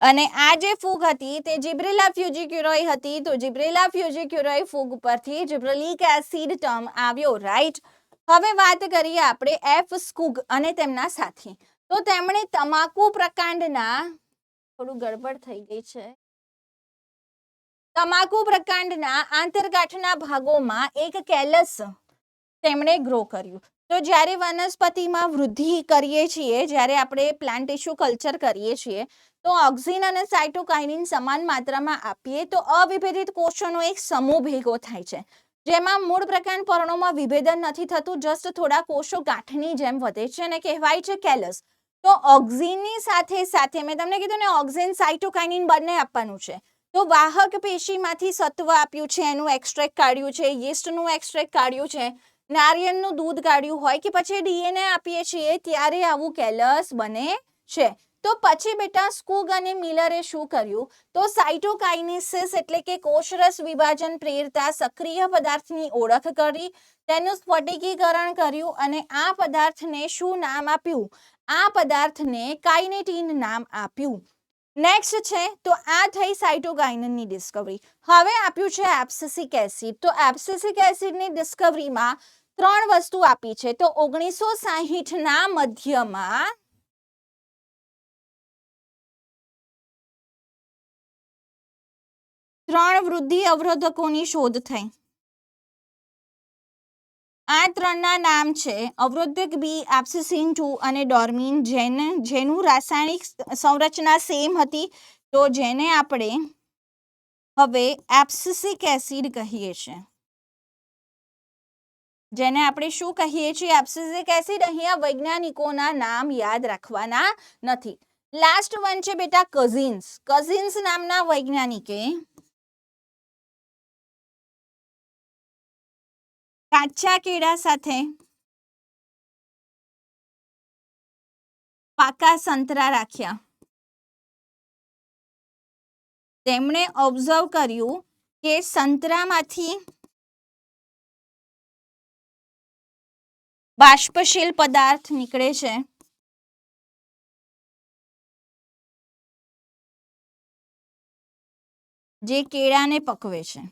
અને આ જે ફૂગ હતી તે જિબ્રેલા ફ્યુજીક્યુરોઈ હતી. તો જિબ્રેલા ફ્યુજીક્યુરોઈ ફૂગ પરથી જિબ્રેલિક એસિડ ટર્મ આવ્યો, રાઈટ. હવે વાત કરીએ આપણે એફ સ્કુગ અને તેમના સાથી. તો તેમણે તમાકુ પ્રકાંડના થોડું ગડબડ થઈ ગઈ છે. તમાકુ પ્રકાંડના આંતરગાંઠના ભાગોમાં એક કેલસ તેમણે ગ્રો કર્યું. તો જ્યારે વનસ્પતિમાં વૃદ્ધિ કરીએ છીએ, જ્યારે આપણે પ્લાન્ટ ટિશ્યુ કલ્ચર કરીએ છીએ તો ઓક્સિન અને સાયટોકાઇનિન સમાન માત્રામાં આપીએ તો અવિભેદિત કોષોનો એક સમૂહ ભેગો થાય છે, જેમાં મૂળ પ્રકાંડ પર્ણોમાં વિભેદન નથી થતું, જસ્ટ થોડા કોષો ગાંઠની જેમ વધે છે અને કહેવાય છે કેલસ. તો ઓક્સિનની સાથે સાથે મેં તમને કીધું ને ઓક્સિન સાયટોકાઇનિન બંને આપવાનું છે. તો વાહક પેશીમાંથી સત્વ આપ્યું છે, એનું એક્સ્ટ્રેક્ટ કાઢ્યું છે, યીસ્ટનું એક્સ્ટ્રેક્ટ કાઢ્યું છે, નારિયેળનું દૂધ કાઢ્યું હોય કે પછી DNA આપીએ છીએ ત્યારે આવું કેલસ બને છે. તો પછી બેટા સ્કુગ અને મિલરે શું કર્યું? તો સાયટોકાઇનેસિસ એટલે કે કોષરસ વિભાજન પ્રેરતા સક્રિય પદાર્થની ઓળખ કરી, તેનું સ્ફટિકીકરણ કર્યું અને આ પદાર્થને શું નામ આપ્યું? આ પદાર્થને કાઇનેટીન નામ આપ્યું. નેક્સ્ટ છે તો આ થઈ સાયટોકાઇનની ડિસ્કવરી. હવે આપ્યું છે એબ્સિસિક એસિડ. તો એબ્સિસિક એસિડની ડિસ્કવરીમાં 3 વસ્તુ આપી છે. તો 1960ના મધ્યમાં ત્રણ વૃદ્ધિ અવરોધકોની શોધ થઈ. આ 3ના નામ છે અવરોધક બી, એબ્સિસિન 2 અને ડોર્મિન, જેનું રાસાયણિક સંરચના સેમ હતી. તો જેને આપણે હવે એબ્સિસિક એસિડ કહીએ છીએ. જેને આપણે શું કહીએ છીએ? એબ્સિસિક એસિડ. અહીંયા વૈજ્ઞાનિકોના નામ યાદ રાખવાના નથી. લાસ્ટ વન છે બેટા કઝિન્સ. કઝિન્સ નામના વૈજ્ઞાનિકે કાચા કેળા સાથે પાકા સંતરા રાખ્યા. તેમણે ઓબ્ઝર્વ કર્યું કે સંતરામાંથી બાષ્પશીલ પદાર્થ નીકળે છે, જે કેળાને પકવે છે.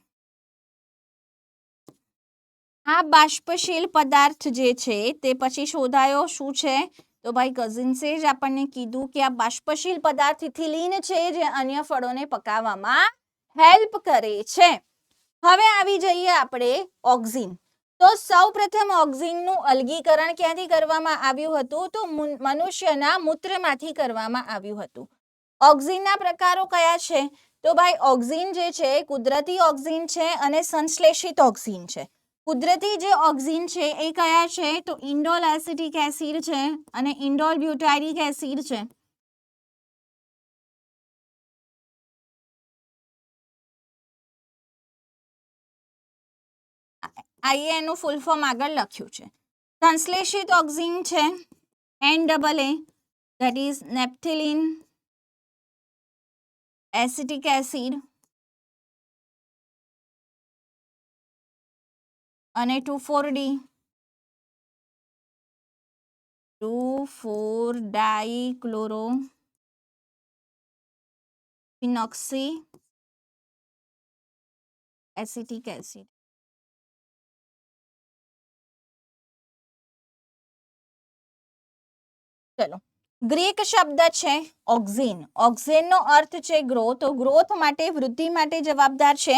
આ બાષ્પશીલ પદાર્થ જે છે તે પછી શોધાયો શું છે? તો ભાઈ કઝિન્સે જ આપણને કીધું કે આ બાષ્પશીલ પદાર્થ ઇથિલિન છે, જે અન્ય ફળોને પકાવવામાં હેલ્પ કરે છે. હવે આવી જઈએ આપણે ઓક્સિન. તો સૌપ્રથમ ઓક્સિનનું અલગીકરણ ક્યાંથી કરવામાં આવ્યું હતું? તો મનુષ્યના મૂત્રમાંથી કરવામાં આવ્યું હતું. ઓક્સિનના પ્રકારો કયા છે? તો ભાઈ ઓક્સિન જે છે કુદરતી ઓક્સિન છે અને સંશ્લેષિત ઓક્સિન છે. કુદરતી જે ઓક્સિન છે એ કયા છે? તો ઇન્ડોલ એસિટિક એસિડ છે અને ઇન્ડોલ બ્યુટાઇરિક એસિડ છે. આઈએ એનું ફૂલ ફોર્મ આગળ લખ્યું છે. સંશ્લેષિત ઓક્સિન છે NAA, that is naphthalene acetic acid અને 2,4-D 2,4-dichlorophenoxy એસિટિક એસિડ. ચલો, ગ્રીક શબ્દ છે ઓક્સિન. ઓક્સિનનો અર્થ છે ગ્રોથ. ગ્રોથ માટે વૃદ્ધિ માટે જવાબદાર છે.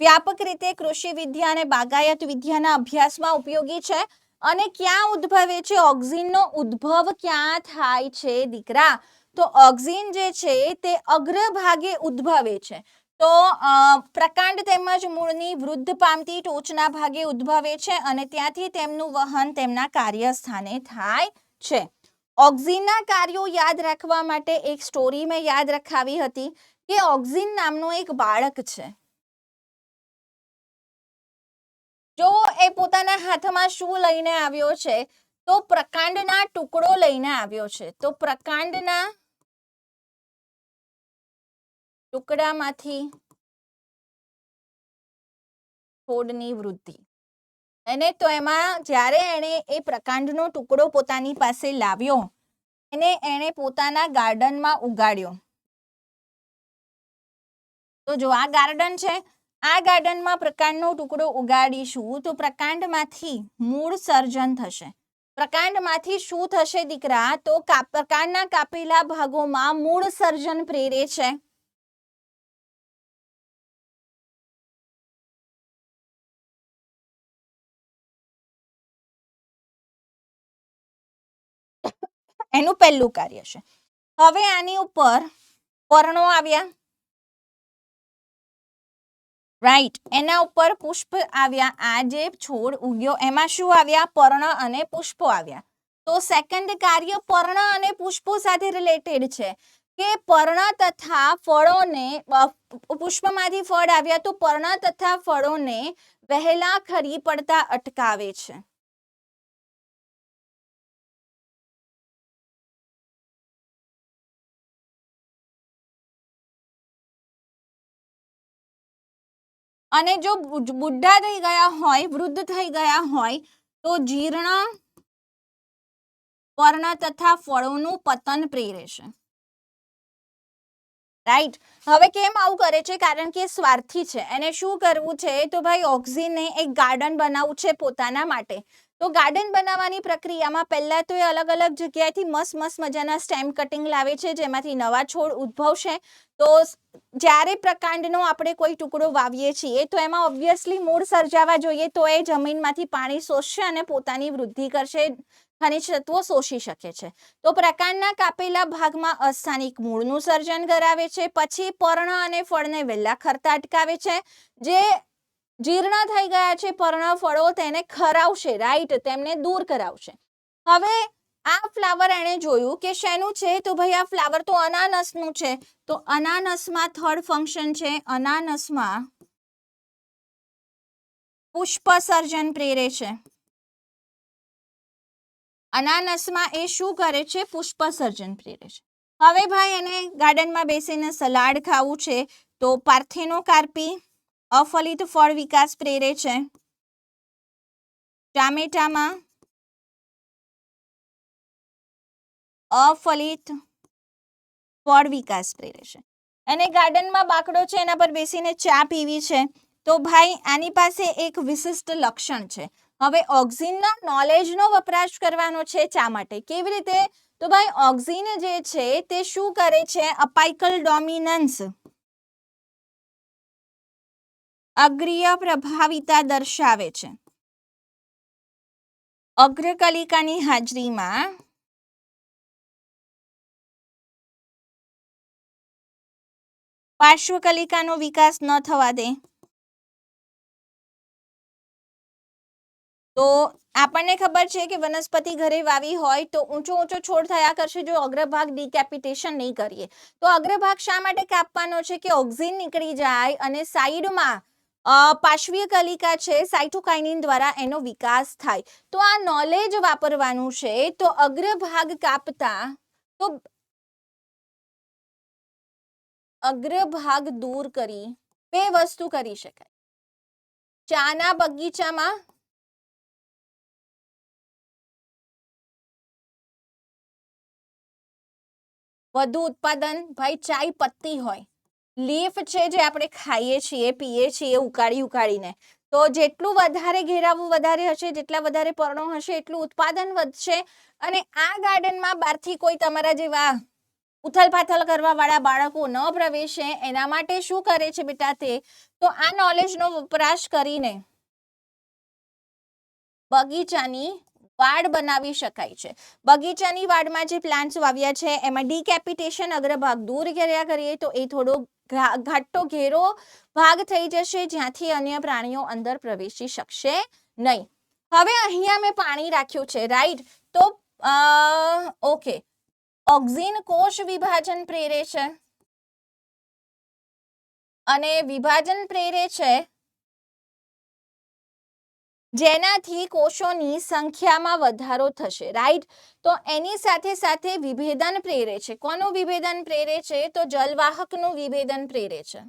વ્યાપક રીતે કૃષિ વિદ્યા અને બાગાયત વિદ્યાના અભ્યાસમાં ઉપયોગી છે. અને ક્યાં ઉદ્ભવે છે? ઓક્સિનનો ઉદ્ભવ ક્યાં થાય છે દીકરા? તો ઓક્સિન જે છે તે અગ્રભાગે ઉદ્ભવે છે. તો પ્રકાંડ તેમજ મૂળની વૃદ્ધ પામતી ટોચના ભાગે ઉદ્ભવે છે અને ત્યાંથી તેમનું વહન તેમના કાર્યસ્થાને થાય છે. ઓક્સિનના કાર્યો યાદ રાખવા માટે એક સ્ટોરી મેં યાદ રખાવી હતી કે ઓક્સિન નામનો એક બાળક છે. જો એ પોતાના હાથમાં શું લઈને આવ્યો છે? તો પ્રકાંડના ટુકડો લઈને આવ્યો છે. તો પ્રકાંડના ટુકડામાંથી છોડની વૃદ્ધિ. અને તો એમાં જ્યારે એણે એ પ્રકાંડનો ટુકડો પોતાની પાસે લાવ્યો અને એણે પોતાના ગાર્ડનમાં ઉગાડ્યો. તો જો આ ગાર્ડન છે, આ ગાર્ડનમાં પ્રકાંડનો ટુકડો ઉગાડીશું તો પ્રકાંડમાંથી મૂળ સર્જન થશે. પ્રકાંડમાંથી શું થશે દીકરા? તો પ્રકાંડના કાપેલા ભાગોમાં મૂળ સર્જન પ્રેરે છે. એનું પહેલું કાર્ય છે. હવે આની ઉપર પર્ણો આવ્યા, રાઈટ. એના ઉપર પુષ્પ આવ્યા. આ જે છોડ ઉગ્યો એમાં શું આવ્યા? પર્ણ અને પુષ્પો આવ્યા. તો સેકન્ડ કાર્ય પર્ણ અને પુષ્પો સાથે રિલેટેડ છે કે પર્ણ તથા ફળોને, પુષ્પમાંથી ફળ આવ્યા તો પર્ણ તથા ફળોને વહેલા ખરી પડતા અટકાવે છે. અને જો બુઢા થઈ ગયા હોય, વૃદ્ધ થઈ ગયા હોય તો જીર્ણ પર્ણ તથા ફળોનું પતન પ્રેરે છે. રાઈટ. હવે કેમ આવું કરે છે? કારણ કે સ્વાર્થી છે. એને શું કરવું છે? તો ભાઈ ઓક્સિનને એક ગાર્ડન બનાવવું છે પોતાના માટે. તો ગાર્ડન બનાવવાની પ્રક્રિયામાં પહેલા તો એ અલગ અલગ જગ્યાએથી મસ્ત મજાના સ્ટેમ કટિંગ લાવે છે જેમાંથી નવા છોડ ઉદ્ભવશે. તો જ્યારે પ્રકાંડનો આપણે કોઈ ટુકડો વાવીએ છીએ તો એમાં ઓબ્વિયસલી મૂળ સર્જાવા જોઈએ. તો એ જમીનમાંથી પાણી શોષશે અને પોતાની વૃદ્ધિ કરશે, ખનિજ તત્વો શોષી શકે છે. તો પ્રકાંડના કાપેલા ભાગમાં અસ્થાનિક મૂળનું સર્જન કરાવે છે. પછી પર્ણ અને ફળને વહેલા ખરતા અટકાવે છે. જે જીર્ણ થઈ ગયા છે પર્ણ ફળો તેને ખરાવશે, રાઈટ, તેમને દૂર કરાવશે. હવે આ ફ્લાવર એણે જોયું કે શેનું છે? તો ભાઈ આ ફ્લાવર તો અનાનસનું છે. તો અનાનસમાં થર્ડ ફંક્શન છે. અનાનસમાં પુષ્પ સર્જન પ્રેરે છે. અનાનસમાં એ શું કરે છે? પુષ્પ સર્જન પ્રેરે છે. હવે ભાઈ એને ગાર્ડનમાં બેસીને સલાડ ખાવું છે તો પાર્થેનોકાર્પી અફલિત ફળ વિકાસ પ્રેરે છે. ટામેટામાં અફલિત ફળ વિકાસ પ્રેરે છે. અને ગાર્ડનમાં બાકડો છે, એના પર બેસીને ચા પીવી છે. તો ભાઈ આની પાસે એક વિશિષ્ટ લક્ષણ છે. હવે ઓક્સિનના નોલેજનો વપરાશ કરવાનો છે ચા માટે. કેવી રીતે? તો ભાઈ ઓક્સિન જે છે તે શું કરે છે? અપાઇકલ ડોમિનન્સ અગ્રીય પ્રભાવિતા દર્શાવે છે. અગ્રકલિકાની હાજરીમાં પાર્શ્વકલિકાનો વિકાસ ન થવા દે. તો આપણને ખબર છે કે વનસ્પતિ ઘરે વાવી હોય તો ઊંચો ઊંચો છોડ થયા કરશે જો અગ્રભાગ ડિકેપિટેશન નહીં કરીએ. તો અગ્રભાગ શા માટે કાપવાનો છે કે ઓક્સિન નીકળી જાય અને સાઈડમાં પાર્શ્વીય કલિકા છે સાઇટોકાઇનિન દ્વારા એનો વિકાસ થાય. તો આ નોલેજ વાપરવાનું છે. તો અગ્રભાગ કાપતા તો અગ્રભાગ દૂર કરી બે વસ્તુ કરી શકાય. ચાના બગીચામાં વધુ ઉત્પાદન, ભાઈ ચાય પત્તી હોય, લીફ છે જે આપણે ખાઈએ છીએ પીએ છીએ ઉકાળીને, તો જેટલું વધારે ઘેરાવું વધારે હશે, જેટલા વધારે પર્ણો હશે એટલું ઉત્પાદન વધશે. અને આ ગાર્ડનમાં બહારથી કોઈ તમારા જેવા ઉથલ-પાથલ કરવા વાળા બાળકો ન પ્રવેશે એના માટે શું કરે છે બેટા તે તો આ નોલેજનો વપરાશ કરીને બગીચાની વાડ બનાવી શકાય છે. બગીચાની વાડમાં જે પ્લાન્ટ્સ વાવ્યા છે એમાં ડિકેપિટેશન અગ્રભાગ દૂર કર્યા કરીએ તો એ થોડો ઘાટો ઘેરો ભાગ થઈ જશે જ્યાંથી અન્ય પ્રાણીઓ અંદર પ્રવેશી શકશે નહીં. હવે અહીંયા મેં પાણી રાખ્યું છે રાઈટ. તો ઓકે, ઓક્સિન કોષ વિભાજન પ્રેરે છે અને વિભાજન પ્રેરે છે જેનાથી કોષોની સંખ્યામાં વધારો થશે રાઈટ. તો એની સાથે સાથે વિભેદન પ્રેરે છે. કોનું વિભેદન પ્રેરે છે તો જલવાહકનું વિભેદન પ્રેરે છે.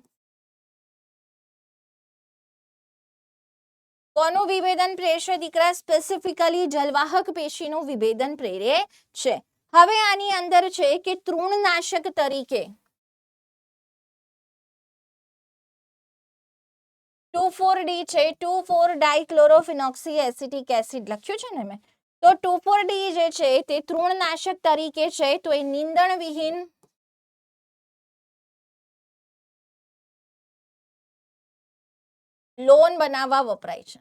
કોનું વિભેદન પ્રેરશે દીકરા? સ્પેસિફિકલી જલવાહક પેશીનું વિભેદન પ્રેરે છે. હવે આની અંદર છે કે તૃણનાશક તરીકે 2,4-D છે, 2,4-ડાયક્લોરોફિનોક્સી એસિટિક એસિડ લખ્યું છે ને મેં. તો 2,4-D જે છે તે તૃણનાશક તરીકે છે તો એ નિંદણ વિહીન લોન બનાવવા વપરાય છે.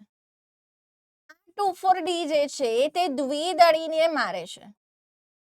2,4-D જે છે તે દ્વિદળીને મારે છે.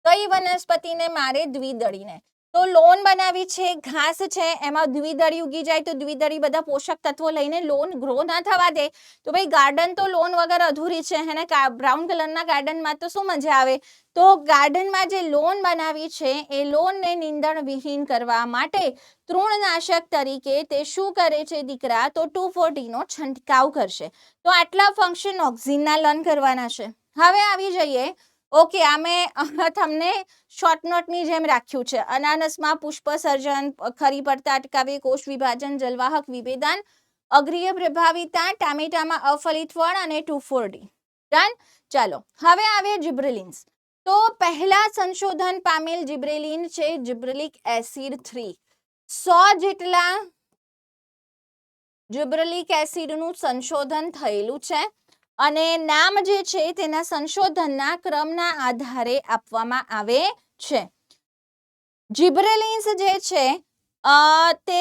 કઈ વનસ્પતિને મારે? દ્વિદળીને. તો લોન બનાવી છે, ઘાસ છે એમાં દ્વિદળી ઉગી જાય તો દ્વિદળી બધા પોષક તત્વો લઈને લોન ગ્રો ના થવા દે. તો ભાઈ ગાર્ડન તો લોન વગર અધૂરી છે. એને બ્રાઉન કલરના ગાર્ડનમાં તો શું મજા આવે? તો ગાર્ડનમાં જે લોન બનાવી છે એ લોનને નિંદણ વિહીન કરવા માટે તૃણનાશક તરીકે તે શું કરે છે દીકરા? તો 2,4-D નો છંટકાવ કરશે. તો આટલા ફંક્શન ઓક્સિનના લર્ન કરવાના છે. હવે આવી જઈએ. ઓકે, આ મેં તમને શોર્ટ નોટની જેમ રાખ્યું છે. અનાનસમાં પુષ્પ સર્જન, ખરી પડતા અટકાવે, કોષ વિભાજન, જલવાહક વિભેદન, અગ્રીય પ્રભાવિતા, ટામેટામાં અફલિત ફળ અને 2,4-D. ડન. ચાલો હવે આવે જિબ્રેલિન્સ. તો પહેલા સંશોધન પામેલ જિબ્રેલિન છે જિબ્રેલિક એસિડ 3. 100 જેટલા જિબ્રેલિક એસિડનું સંશોધન થયેલું છે અને નામ જે છે તેના સંશોધનના ક્રમના આધારે આપવામાં આવે છે. જિબ્રેલિન્સ જે છે તે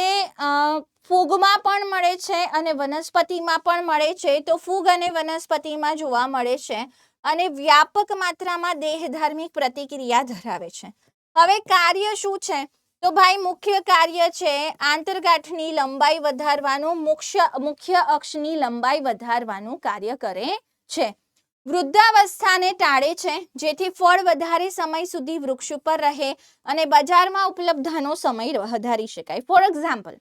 ફૂગમાં પણ મળે છે અને વનસ્પતિમાં પણ મળે છે. તો ફૂગ અને વનસ્પતિમાં જોવા મળે છે અને વ્યાપક માત્રામાં દેહધાર્મિક પ્રતિક્રિયા ધરાવે છે. હવે કાર્ય શું છે? તો ભાઈ મુખ્ય કાર્ય છે આંતરગાંઠની લંબાઈ વધારવાનું, મુખ્ય અક્ષની લંબાઈ વધારવાનું કાર્ય કરે છે. વૃદ્ધાવસ્થાને ટાળે છે જેથી ફળ વધારે સમય સુધી વૃક્ષ ઉપર રહે અને બજારમાં ઉપલબ્ધતાનો સમય વધારી શકાય. ફોર એક્ઝામ્પલ,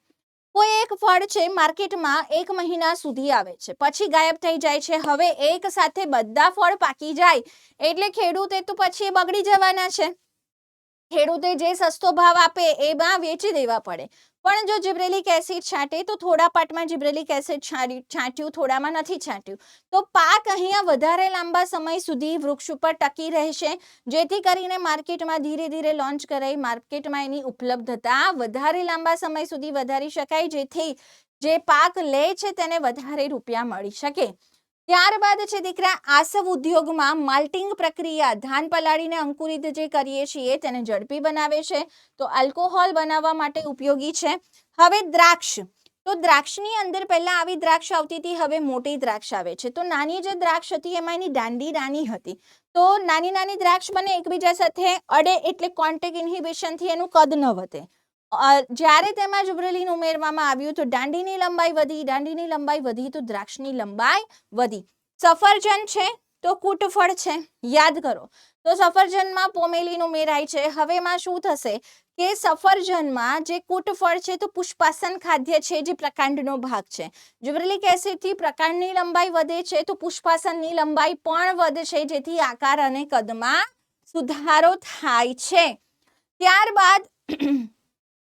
કોઈ એક ફળ છે માર્કેટમાં 1 મહિના સુધી આવે છે પછી ગાયબ થઈ જાય છે. હવે એક સાથે બધા ફળ પાકી જાય એટલે ખેડૂતે તો પછી બગડી જવાના છે. ખેડૂતે જે સસ્તો ભાવ આપે એમાં વેચી દેવા પડે. પણ જો જિબ્રેલિક એસિડ છાંટે તો થોડા પાટમાં જિબ્રેલિક એસિડ છાંટ્યું, થોડામાં નથી છાંટ્યું, તો પાક અહીંયા વધારે લાંબા સમય સુધી વૃક્ષ ઉપર ટકી રહેશે જેથી કરીને માર્કેટમાં ધીરે ધીરે લોન્ચ કરાઈ માર્કેટમાં એની ઉપલબ્ધતા વધારે લાંબા સમય સુધી વધારી શકાય જેથી જે પાક લે છે તેને વધારે રૂપિયા મળી શકે. ત્યારબાદ છે દીકરા આસવ ઉદ્યોગમાં માલ્ટિંગ પ્રક્રિયા, ધાન પલાળીને અંકુરિત જે કરીએ છીએ તેને ઝડપી બનાવે છે તો આલ્કોહોલ બનાવવા માટે ઉપયોગી છે. હવે દ્રાક્ષ, તો દ્રાક્ષની અંદર પહેલા આવી દ્રાક્ષ આવતી હતી, હવે મોટી દ્રાક્ષ આવે છે. તો નાની જે દ્રાક્ષ હતી એમાં એની દાંડી નાની હતી. તો નાની નાની દ્રાક્ષ બને એકબીજા સાથે અડે એટલે કોન્ટેક્ટ ઇન્હિબિશનથી એનું કદ ન વધે. જ્યારે તેમાં જુબ્રેલિન ઉમેરવામાં આવ્યું તો દાંડીની લંબાઈ વધી તો દ્રાક્ષની લંબાઈ વધી. સફરજન છે તો કૂટફળ છે, યાદ કરો. તો સફરજનમાં પોમેલિન ઉમેરાય છે. હવે એમાં શું થશે કે સફરજનમાં જે કૂટફળ છે તો પુષ્પાસન ખાદ્ય છે, જે પ્રકાંડનો ભાગ છે. જુબ્રેલિક એસિડથી પ્રકાંડની લંબાઈ વધે છે તો પુષ્પાસનની લંબાઈ પણ વધશે, જેથી આકાર અને કદમાં સુધારો થાય છે. ત્યારબાદ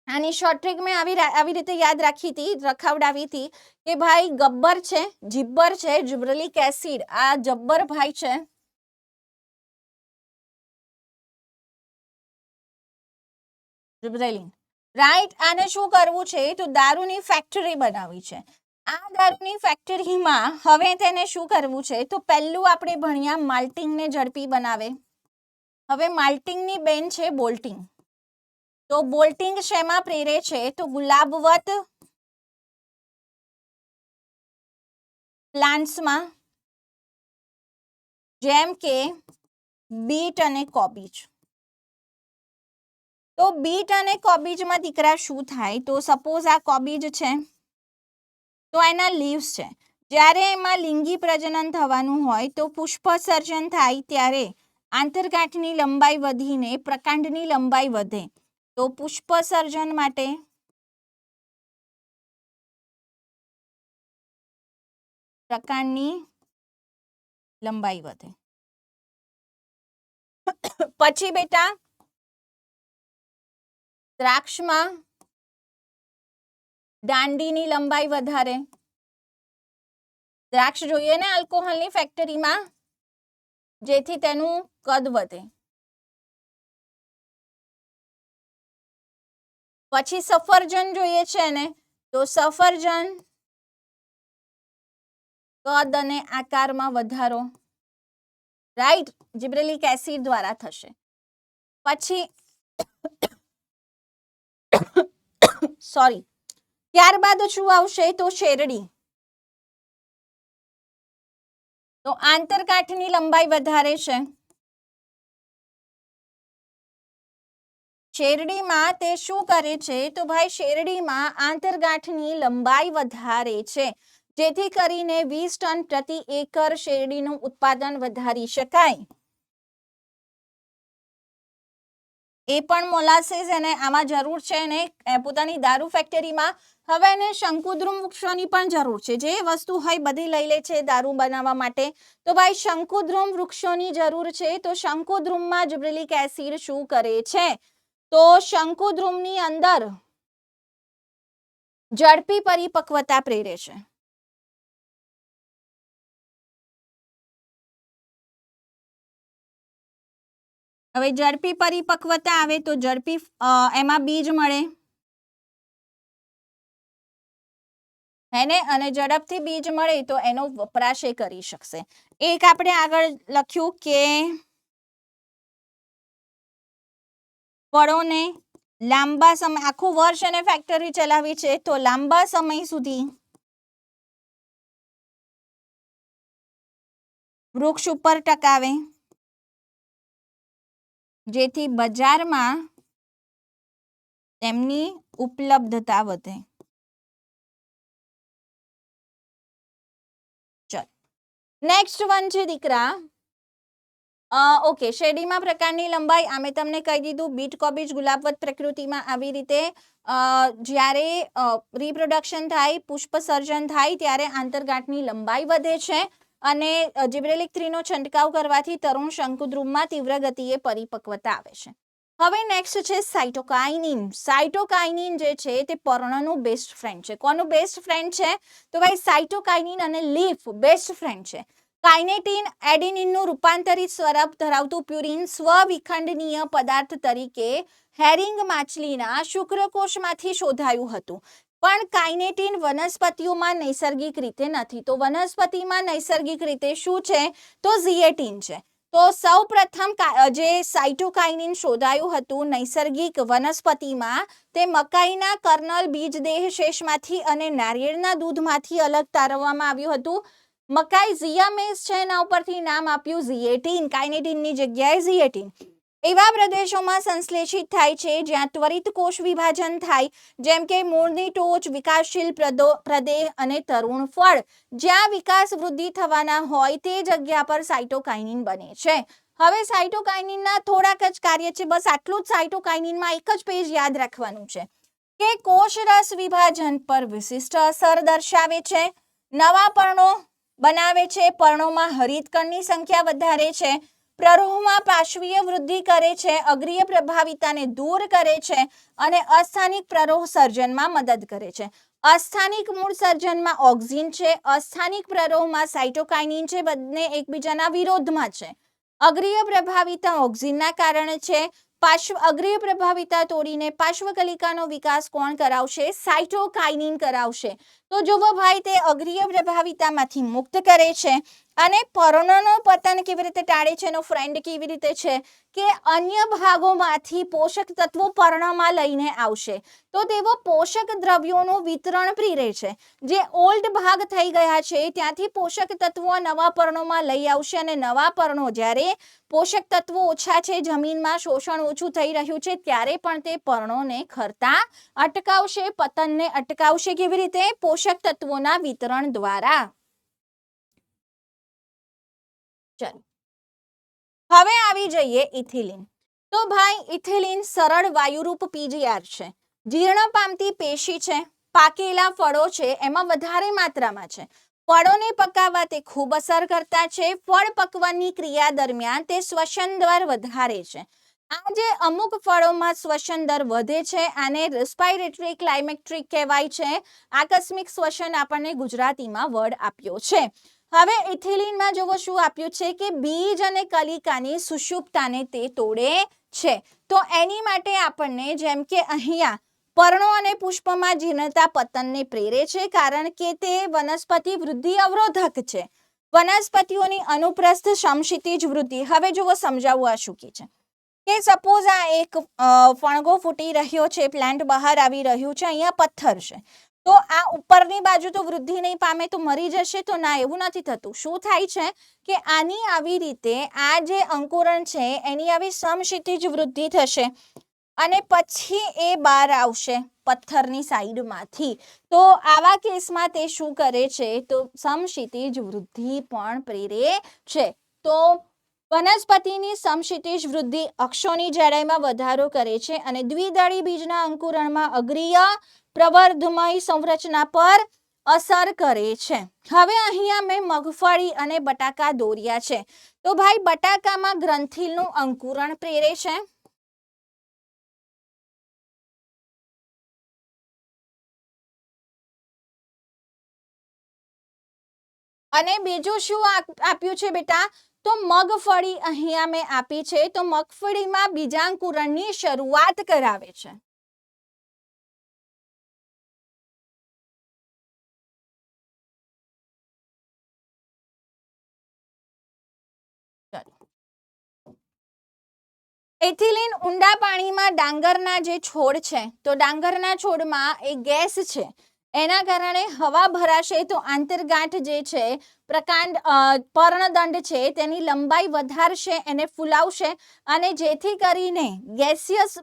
આની શોર્ટ ટ્રિક મેં આવી રીતે યાદ રખાવડાવી હતી કે ભાઈ ગબ્બર છે, જીબ્બર છે, જુબ્રેલિક એસિડ, આ જબ્બર ભાઈ છે, જુબ્રેલિન, રાઈટ. આને શું કરવું છે તો દારૂની ફેક્ટરી બનાવી છે. આ દારૂની ફેક્ટરીમાં હવે તેને શું કરવું છે તો પહેલું આપણે ભણ્યા માલ્ટિંગને ઝડપી બનાવે. હવે માલ્ટિંગની બેન છે બોલ્ટિંગ. તો બોલ્ટિંગ શેમાં પ્રેરે છે તો ગુલાબવત પ્લાન્ટ્સમાં, જેમ કે બીટ અને કોબીજ. તો બીટ અને કોબીજમાં દીકરા શું થાય તો સપોઝ આ કોબીજ છે તો એના લીવ્સ છે. જ્યારે એમાં લિંગી પ્રજનન થવાનું હોય તો પુષ્પ સર્જન થાય ત્યારે આંતરગાંઠની લંબાઈ વધીને પ્રકાંડની લંબાઈ વધે. તો પુષ્પ સર્જન માટે પ્રકાંડની લંબાઈ વધે. પછી બેટા દ્રાક્ષમાં દાંડીની લંબાઈ વધારે. દ્રાક્ષ જોઈએ ને આલ્કોહોલની ફેક્ટરીમાં, જેથી તેનું કદ વધે. પછી સફરજન જોઈએ છે ને તો સફરજન કદ અને આકારમાં વધારો, રાઈટ, જિબ્રેલિક એસિડ દ્વારા થશે. પછી સોરી, ત્યારબાદ શું આવશે તો શેરડી. તો આંતરગાંઠની લંબાઈ વધારે છે. શેરડીમાં તે શું કરે છે તો ભાઈ શેરડીમાં આંતરગાંઠની લંબાઈ વધારે છે, જેથી કરીને 20 ટન પ્રતિ એકર શેરડીનું ઉત્પાદન વધારી શકાય. એ પણ મોલાસીસ એને આમાં જરૂર છે ને પોતાની દારૂ ફેક્ટરીમાં. હવે એને શંકુદ્રુમ વૃક્ષોની પણ જરૂર છે. જે વસ્તુ હોય બધી લઈ લે છે દારૂ બનાવવા માટે. તો ભાઈ શંકુદ્રુમ વૃક્ષોની જરૂર છે. તો શંકુદ્રુમમાં જિબ્રેલિક એસિડ શું કરે છે તો શંકુદ્રુમની અંદર ઝડપી પરિપક્વતા પ્રેરે છે. હવે ઝડપી પરિપક્વતા આવે તો ઝડપી એમાં બીજ મળે હેને, અને ઝડપથી બીજ મળે તો એનો વપરાશ એ કરી શકશે. એક આપણે આગળ લખ્યું કે ફળોને લાંબા સમય, આખું વર્ષ એને ફેક્ટરી ચલાવી છે તો લાંબા સમય સુધી વૃક્ષ ઉપર ટકાવે, જેથી બજારમાં તેમની ઉપલબ્ધતા વધે. ચલ નેક્સ્ટ વન છે દીકરા ઓકે, શેરડીમાં પ્રકારની લંબાઈ આ મેં તમને કહી દીધું. બીટ કોબીજ ગુલાબવત પ્રકૃતિમાં આવી રીતે જ્યારે રિપ્રોડક્શન થાય, પુષ્પ સર્જન થાય ત્યારે આંતરગાંઠની લંબાઈ વધે છે અને જિબ્રેલિક 3નો છંટકાવ કરવાથી તરુણ શંકુદ્રુમમાં તીવ્ર ગતિએ પરિપક્વતા આવે છે. હવે નેક્સ્ટ છે સાઇટોકાઇનિન. સાઇટોકાઇનિન જે છે તે પર્ણનું બેસ્ટ ફ્રેન્ડ છે. કોનું બેસ્ટ ફ્રેન્ડ છે તો ભાઈ સાઇટોકાઇનિન અને લીફ બેસ્ટ ફ્રેન્ડ છે. કાઇનેટીન એડિનિનનું રૂપાંતરિત સ્વરૂપ ધરાવતું પ્યુરિન સ્વવિખંડનીય પદાર્થ તરીકે હેરિંગ માછલીના શુક્રકોષમાંથી શોધાયું હતું. પણ કાઇનેટીન વનસ્પતિઓમાં નૈસર્ગિક રીતે નથી. તો વનસ્પતિમાં નૈસર્ગિક રીતે શું છે તો ઝિએટીન છે. તો સૌપ્રથમ જે સાઇટોકાઇનિન શોધાયું હતું નૈસર્ગિક વનસ્પતિમાં તે મકાઈના કર્નલ બીજદેહ શેષમાંથી અને નારિયેળના દૂધમાંથી અલગ તારવવામાં આવ્યું હતું. મકાઈ ઝિયામેઝ છે, એના ઉપરથી નામ આપ્યું ઝિએટીન, કાઇનેટીનની જગ્યાએ ઝિએટીન. એવા પ્રદેશોમાં સંશ્લેષિત થાય છે જ્યાં ત્વરિત કોષ વિભાજન થાય, જેમ કે મૂળની ટોચ, વિકાસશીલ પ્રદેહ અને તરુણ ફળ. જ્યાં વિકાસ વૃદ્ધિ થવાના હોય તે જગ્યા પર સાઇટોકાઇનિન બને છે. હવે સાઇટોકાઇનિનના થોડાક જ કાર્ય છે, બસ આટલું જ સાઇટોકાઇનિનમાં એક જ પેજ યાદ રાખવાનું છે કે કોષ રસ વિભાજન પર વિશિષ્ટ અસર દર્શાવે છે, નવા પર્ણો બનાવે છે, પર્ણોમાં હરિતકણની સંખ્યા વધારે છે, પ્રરોહમાં પાર્શ્વીય વૃદ્ધિ કરે છે, અગ્રીય પ્રભાવિતાને દૂર કરે છે અને અસ્થાનિક પ્રરોહ સર્જનમાં મદદ કરે છે. અસ્થાનિક મૂળ સર્જનમાં ઓક્સિન છે, અસ્થાનિક પ્રરોહમાં સાઇટોકાઇનિન છે, બંને એકબીજાના વિરોધમાં છે. અગ્રીય પ્રભાવિતા ઓક્સિનના કારણે છે. અગ્રીય પ્રભાવિતા તોડીને પાર્શ્વકલિકાનો વિકાસ કોણ કરાવશે? સાઇટોકાઇનિન કરાવશે. તો જુઓ ભાઈ, તે અગ્રીય પ્રભાવિતામાંથી મુક્ત કરે છે અને પર્ણોનો પતન કેવી રીતે ટાળે છે? એનો ફ્રેન્ડ કેવી રીતે છે કે અન્ય ભાગોમાંથી પોષક તત્વો પર્ણમાં લઈને આવશે, તો તેઓ પોષક દ્રવ્યોનું વિતરણ પ્રેરે છે. જે ઓલ્ડ ભાગ થઈ ગયા છે ત્યાંથી પોષક તત્વો નવા પર્ણોમાં લઈ આવશે અને નવા પર્ણો જ્યારે પોષક તત્વો ઓછા છે, જમીનમાં શોષણ ઓછું થઈ રહ્યું છે, ત્યારે પણ તે પર્ણોને ખરતા અટકાવશે, પતનને અટકાવશે. કેવી રીતે? પોષક તત્વોના વિતરણ દ્વારા. ચાલો હવે આવી જઈએ ઇથિલિન. તો ભાઈ, ઇથિલિન સરળ વાયુરૂપ પીજીઆર છે, જીર્ણ પામતી પેશી છે, પાકેલા ફળો છે એમાં વધારે માત્રામાં છે, ફળોને પકાવવા તે ખૂબ અસર કરતા છે, ફળ પકવાની ક્રિયા દરમિયાન તે શ્વસન દર વધારે છે. આ જે અમુક ફળોમાં શ્વસન દર વધે છે આને રેસ્પિરેટરી ક્લાઇમેક્ટ્રિક કહેવાય છે. આકસ્મિક શ્વસન આપણને ગુજરાતીમાં વર્ડ આપ્યો છે. હવે ઇથિલિનમાં જુઓ શું આપ્યું છે કે બીજ અને કલિકાની સુષુપ્તાને તે તોડે છે. તો એની માટે આપણને જેમ કે અહીંયા પર્ણો અને પુષ્પમાં જીર્ણતા પતનને પ્રેરે છે, કારણ કે તે વનસ્પતિ વૃદ્ધિ અવરોધક છે. વનસ્પતિઓની અનુપ્રસ્થ સમક્ષિતિજ વૃદ્ધિ. હવે જુઓ સમજાવવું આ શું છે કે સપોઝ આ એક ફણગો ફૂટી રહ્યો છે, પ્લાન્ટ બહાર આવી રહ્યું છે, અહીંયા પથ્થર છે, તો આ ઉપરની બાજુ તો વૃદ્ધિ નહીં પામે તો મરી જશે? તો ના, એવું નથી થતું. શું થાય છે કે આની આવી રીતે આ જે અંકુરણ છે એની આવી સમક્ષિતિજ વૃદ્ધિ થશે અને પછી એ બહાર આવશે પથ્થરની સાઈડમાંથી. તો આવા કેસમાં તે શું કરે છે? તો સમક્ષિતિજ વૃદ્ધિ પણ પ્રેરે છે. તો વનસ્પતિની સમક્ષિતિજ વૃદ્ધિ અક્ષોની જાડાઈમાં વધારો કરે છે અને દ્વિદળી બીજના અંકુરણમાં અગ્રીય પ્રવર્ધમય સંરચના પર અસર કરે છે. હવે અહીંયા મેં મગફળી અને બટાકા દોર્યા છે. તો ભાઈ, બટાકામાં ગ્રંથિલનું અંકુરણ પ્રેરે છે, અને બીજું શું આપ્યું છે બેટા? તો મગફળી અહીંયા મેં આપી છે. તો મગફળીમાં બીજાંકુરણની શરૂઆત કરાવે છે. ઇથિલિન ઊંડા પાણીમાં ડાંગરના જે છોડ છે, તો ડાંગરના છોડમાં એક ગેસ છે, એના કારણે હવા ભરાશે તો આંતરગાંઠ જે છે, પર્ણદંડ છે, તેની લંબાઈ વધારશે, એને ફૂલાવશે અને જેથી કરીને ગેસિયસ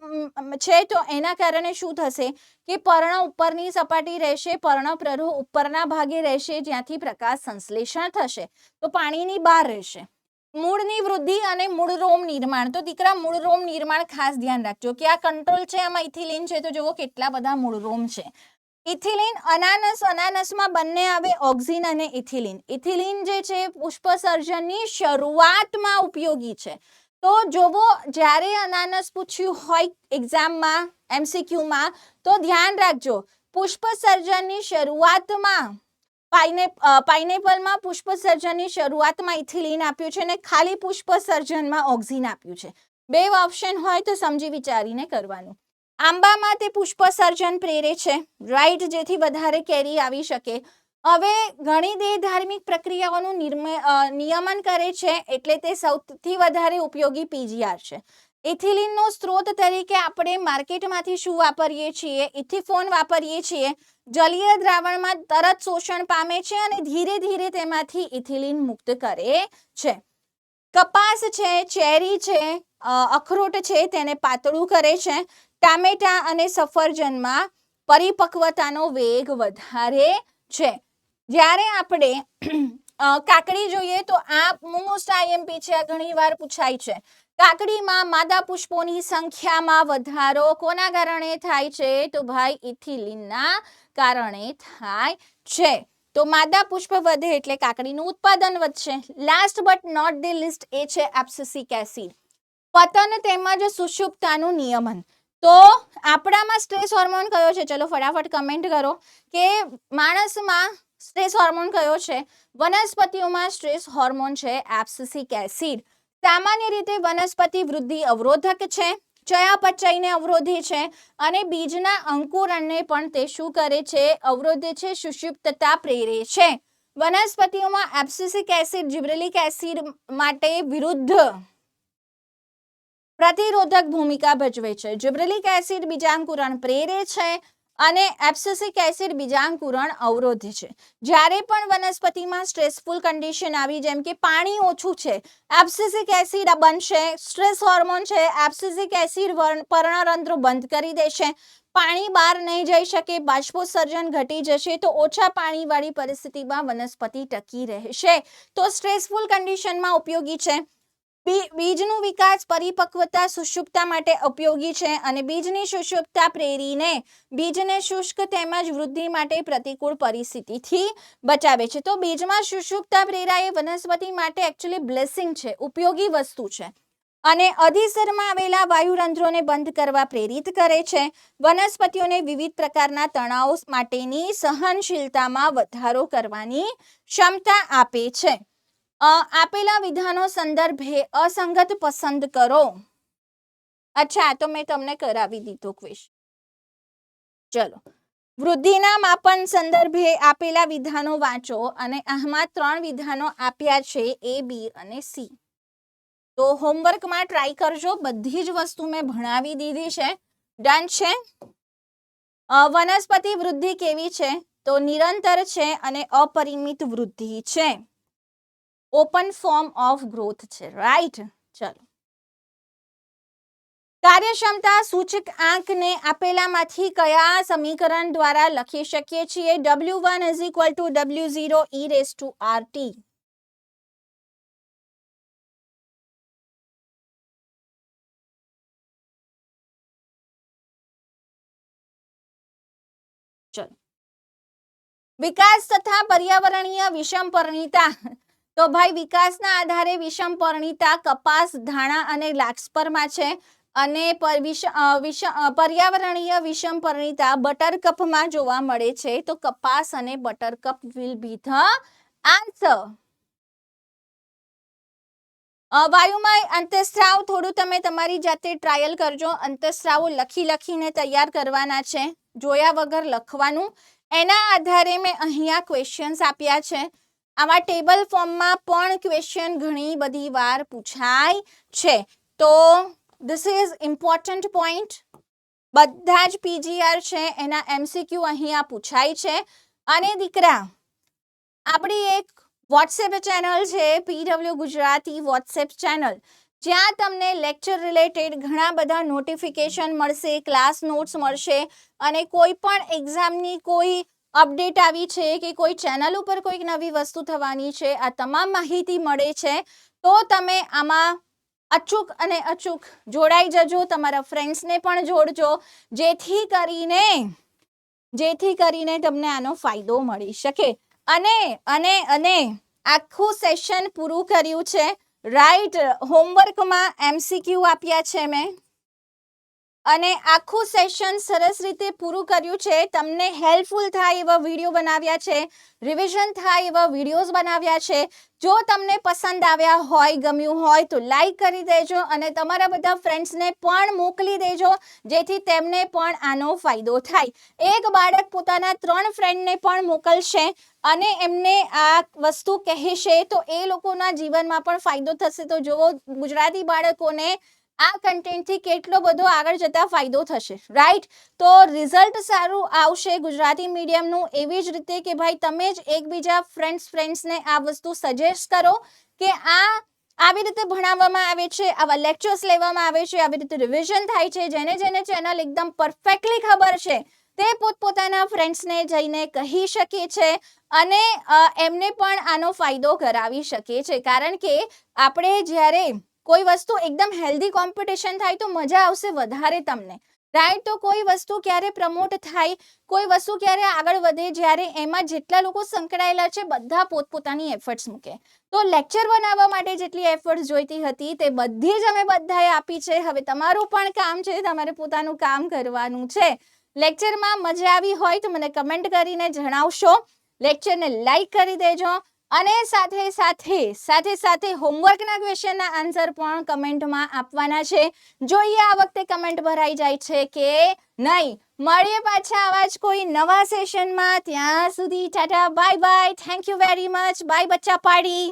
છે તો એના કારણે શું થશે કે પર્ણ ઉપરની સપાટી રહેશે, પર્ણપ્રરોહ ઉપરના ભાગે રહેશે, જ્યાંથી પ્રકાશ સંશ્લેષણ થશે તો પાણીની બહાર રહેશે. મૂળની વૃદ્ધિ અને મૂળરોમ નિર્માણ. તો દીકરા, મૂળરોમ નિર્માણ ખાસ ધ્યાન રાખજો કે આ કંટ્રોલ છે, આમાં ઇથિલિન છે, તો જુઓ કેટલા બધા મૂળરોમ છે. ઇથિલિન અનાનસમાં બંને આવે, ઓક્સિન અને ઇથિલિન. ઇથિલિન જે છે પુષ્પસર્જનની શરૂઆતમાં ઉપયોગી છે. તો જુઓ, જ્યારે અનાનસ પૂછ્યું હોય એક્ઝામમાં MCQમાં તો ધ્યાન રાખજો, પુષ્પસર્જનની શરૂઆતમાં પાઇનેપલમાં પુષ્પસર્જનની શરૂઆતમાં ઇથિલિન આપ્યું છે અને ખાલી પુષ્પસર્જનમાં ઓક્સિન આપ્યું છે. બે ઓપ્શન હોય તો સમજી વિચારીને કરવાનું. આંબામાં તે પુષ્પસર્જન પ્રેરે છે, રાઈટ, જેથી વધારે કેરી આવી શકે. હવે ઘણી દેહ ધાર્મિક પ્રક્રિયાઓનું નિયમન કરે છે, એટલે તે સૌથી વધારે ઉપયોગી પીજીઆર છે. ઇથિલિનનો સ્ત્રોત તરીકે આપણે માર્કેટમાંથી શું વાપરીએ છીએ? ઇથિફોન વાપરીએ છીએ. જલીય દ્રાવણમાં તરત શોષણ પામે છે અને ધીરે ધીરે તેમાંથી ઇથિલિન મુક્ત કરે છે. કપાસ છે, ચેરી છે, અખરોટ છે, તેને પાતળું કરે છે. ટામેટા અને સફરજનમાં પરિપક્વતાનો વેગ વધારે છે. જ્યારે આપણે કાકડી જોઈએ તો આ મોસ્ટ આઈએમપી છે, આ ઘણી વાર પૂછાય છે. કાકડીમાં માદા પુષ્પોની સંખ્યામાં વધારો કોના કારણે થાય છે? તો ભાઈ ઇથિલિનના કારણે થાય છે. તો માદા પુષ્પ વધે એટલે કાકડીનું ઉત્પાદન વધશે. Last but not the least એ છે એબ્સિસિક એસિડ. પતન તેમજ સુષુપ્તાનું નિયમન. તો આપણામાં સ્ટ્રેસ હોર્મોન કયો છે? ચલો ફટાફટ કમેન્ટ કરો કે માણસમાં સ્ટ્રેસ હોર્મોન કયો છે? વનસ્પતિઓમાં સ્ટ્રેસ હોર્મોન છે એબ્સિસિક એસિડ. સામાન્ય રીતે વનસ્પતિ વૃદ્ધિ અવરોધક છે, ચયાપચયને અવરોધે છે અને બીજના અંકુરણને પણ તે શું કરે છે? અવરોધે છે, સુષુપ્તતા પ્રેરે છે. વનસ્પતિઓમાં એબ્સિસિક એસિડ જિબ્રેલિક એસિડ માટે વિરુદ્ધ પ્રતિરોધક ભૂમિકા ભજવે છે. જિબ્રેલિક એસિડ બીજાંકુરણ પ્રેરે છે અને એબ્સિસિક એસિડ બીજાંકુરણ અવરોધે છે. જ્યારે પણ વનસ્પતિમાં સ્ટ્રેસફુલ કન્ડિશન આવી, જેમ કે પાણી ઓછું છે, એબ્સિસિક એસિડ બનશે. સ્ટ્રેસ હોર્મોન છે, એબ્સિસિક એસિડ પર્ણરંધ્રો બંધ કરી દેશે. પાણી બહાર નહીં જઈ શકે, બાષ્પોત્સર્જન ઘટી જશે, તો ઓછા પાણીવાળી પરિસ્થિતિમાં વનસ્પતિ ટકી રહેશે. તો સ્ટ્રેસફુલ કન્ડિશનમાં ઉપયોગી છે. બીજનું વિકાસ, પરિપક્વતા, સુષુપ્તતા માટે ઉપયોગી છે અને બીજની સુષુપ્તતા પ્રેરીને બીજને શુષ્ક તેમજ વૃદ્ધિ માટે પ્રતિકૂળ પરિસ્થિતિથી બચાવે છે. તો બીજમાં સુષુપ્તતા પ્રેરા એ વનસ્પતિ માટે એકચ્યુઅલી બ્લેસિંગ છે, ઉપયોગી વસ્તુ છે. અને અધિસરમાં આવેલા વાયુરંધ્રોને બંધ કરવા પ્રેરિત કરે છે. વનસ્પતિઓને વિવિધ પ્રકારના તણાવ માટેની સહનશીલતામાં વધારો કરવાની ક્ષમતા આપે છે. આપેલા વિધાનો સંદર્ભે અસંગત પસંદ કરો. અચ્છા, તો મેં તમને કરાવી દીધો ક્વેશ્ચન. ચલો, વૃદ્ધિના માપન સંદર્ભે આપેલા વિધાનો વાંચો અને આમાં 3 વિધાનો આપ્યા છે, A, B અને C. તો હોમવર્કમાં ટ્રાય કરજો. બધી જ વસ્તુ મેં ભણાવી દીધી છે. ડન છે. વનસ્પતિ વૃદ્ધિ કેવી છે? તો નિરંતર છે અને અપરિમિત વૃદ્ધિ છે. ઓપન ફોર્મ ઓફ ગ્રોથ છે, રાઈટ. ચલો, કાર્યક્ષમતા સૂચક આંકને આપેલામાંથી કયા સમીકરણ દ્વારા લખી શકીએ છીએ? W1 = W0 e⁻RT. ચલો, વિકાસ તથા પર્યાવરણીય વિષમપર્ણિતા. તો ભાઈ વિકાસના આધારે વિષમપર્ણિતા કપાસ, ધાણા અને લાક્સપરમાં છે અને પર્યાવરણીય વિષમપર્ણિતા બટરકપમાં જોવા મળે છે. તો કપાસ અને બટરકપ વિલ બી ધ આન્સર. વાયુમાં અંતઃસ્ત્રાવ થોડું તમે તમારી જાતે ટ્રાયલ કરજો. અંતઃસ્ત્રાવો લખીને તૈયાર કરવાના છે, જોયા વગર લખવાનું. એના આધારે મેં અહીંયા ક્વેશ્ચન્સ આપ્યા છે. આમાં ટેબલ ફોર્મમાં પણ ક્વેશ્ચન ઘણી બધી વાર પૂછાય છે. તો ધીસ ઇઝ ઇમ્પોર્ટન્ટ પોઈન્ટ. બધા જ પીજીઆર છે એના એમસીક્યુ અહીંયા પૂછાય છે. અને દીકરા, આપણી એક વોટ્સએપ ચેનલ છે, PW ગુજરાતી વોટ્સએપ ચેનલ, જ્યાં તમને લેક્ચર રિલેટેડ ઘણા બધા નોટિફિકેશન મળશે, ક્લાસ નોટ્સ મળશે અને કોઈ પણ એક્ઝામની કોઈ અપડેટ આવી છે કે કોઈ ચેનલ ઉપર કોઈક નવી વસ્તુ થવાની છે, આ તમામ માહિતી મળે છે. તો તમે આમાં અચૂક અને અચૂક જોડાઈ જજો. તમારા ફ્રેન્ડ્સને પણ જોડજો, જેથી કરીને તમને આનો ફાયદો મળી શકે. અને આખું સેશન પૂરું કર્યું છે, રાઈટ. હોમવર્કમાં MCQ આપ્યા છે મેં અને આખું સેશન સરસ રીતે પૂરું કર્યું છે. તમને હેલ્પફુલ થાય એવા વિડીયો બનાવ્યા છે, રિવિઝન થાય એવા વિડીયોઝ બનાવ્યા છે. જો તમને પસંદ આવ્યા હોય, ગમ્યું હોય તો લાઈક કરી દેજો અને તમારા બધા ફ્રેન્ડ્સને પણ મોકલી દેજો, જેથી તેમને પણ આનો ફાયદો થાય. એક બાળક પોતાના 3 ફ્રેન્ડને પણ મોકલશે અને એમને આ વસ્તુ કહેશે તો એ લોકોના જીવનમાં પણ ફાયદો થશે. તો જુઓ ગુજરાતી બાળકોને આ કન્ટેન્ટથી કેટલો બધો આગળ જતા ફાયદો થશે, રાઈટ? તો રિઝલ્ટ સારું આવશે ગુજરાતી મીડિયમનું. એવી જ રીતે કે ભાઈ તમે જ એકબીજા ફ્રેન્ડ્સને આ વસ્તુ સજેસ્ટ કરો કે આવી રીતે ભણાવવામાં આવે છે, આવા લેક્ચર્સ લેવામાં આવે છે, આવી રીતે રિવિઝન થાય છે. જેને જેને ચેનલ એકદમ પરફેક્ટલી ખબર છે તે પોતપોતાના ફ્રેન્ડ્સને જઈને કહી શકે છે અને એમને પણ આનો ફાયદો કરાવી શકે છે. કારણ કે આપણે જ્યારે કોઈ વસ્તુ એકદમ હેલ્ધી કોમ્પિટિશન થાય તો મજા આવશે વધારે તમને, રાઈટ? તો કોઈ વસ્તુ ક્યારે પ્રમોટ થાય, કોઈ વસ્તુ ક્યારે આગળ વધે જ્યારે એમાં જેટલા લોકો સંકળાયેલા છે બધા પોતપોતાની એફર્ટ્સ મૂકે. તો લેક્ચર બનાવવા માટે જેટલી એફર્ટ્સ જોઈતી હતી તે બધી જ અમે બધાએ આપી છે. હવે તમારું પણ કામ છે, તમારે પોતાનું કામ કરવાનું છે. લેક્ચરમાં મજા આવી હોય તો મને કમેન્ટ કરીને જણાવશો. લેક્ચરને લાઈક કરી દેજો અને સાથે સાથે હોમવર્કના ક્વેશ્ચનના આન્સર પણ કમેન્ટમાં આપવાના છે. જોઈએ આ વખતે કમેન્ટ ભરાઈ જાય છે કે નહીં. મળીએ પાછા આવા જ કોઈ નવા સેશનમાં. ત્યાં સુધી tata bye bye. Thank you very much. Bye બચ્ચા પાડી.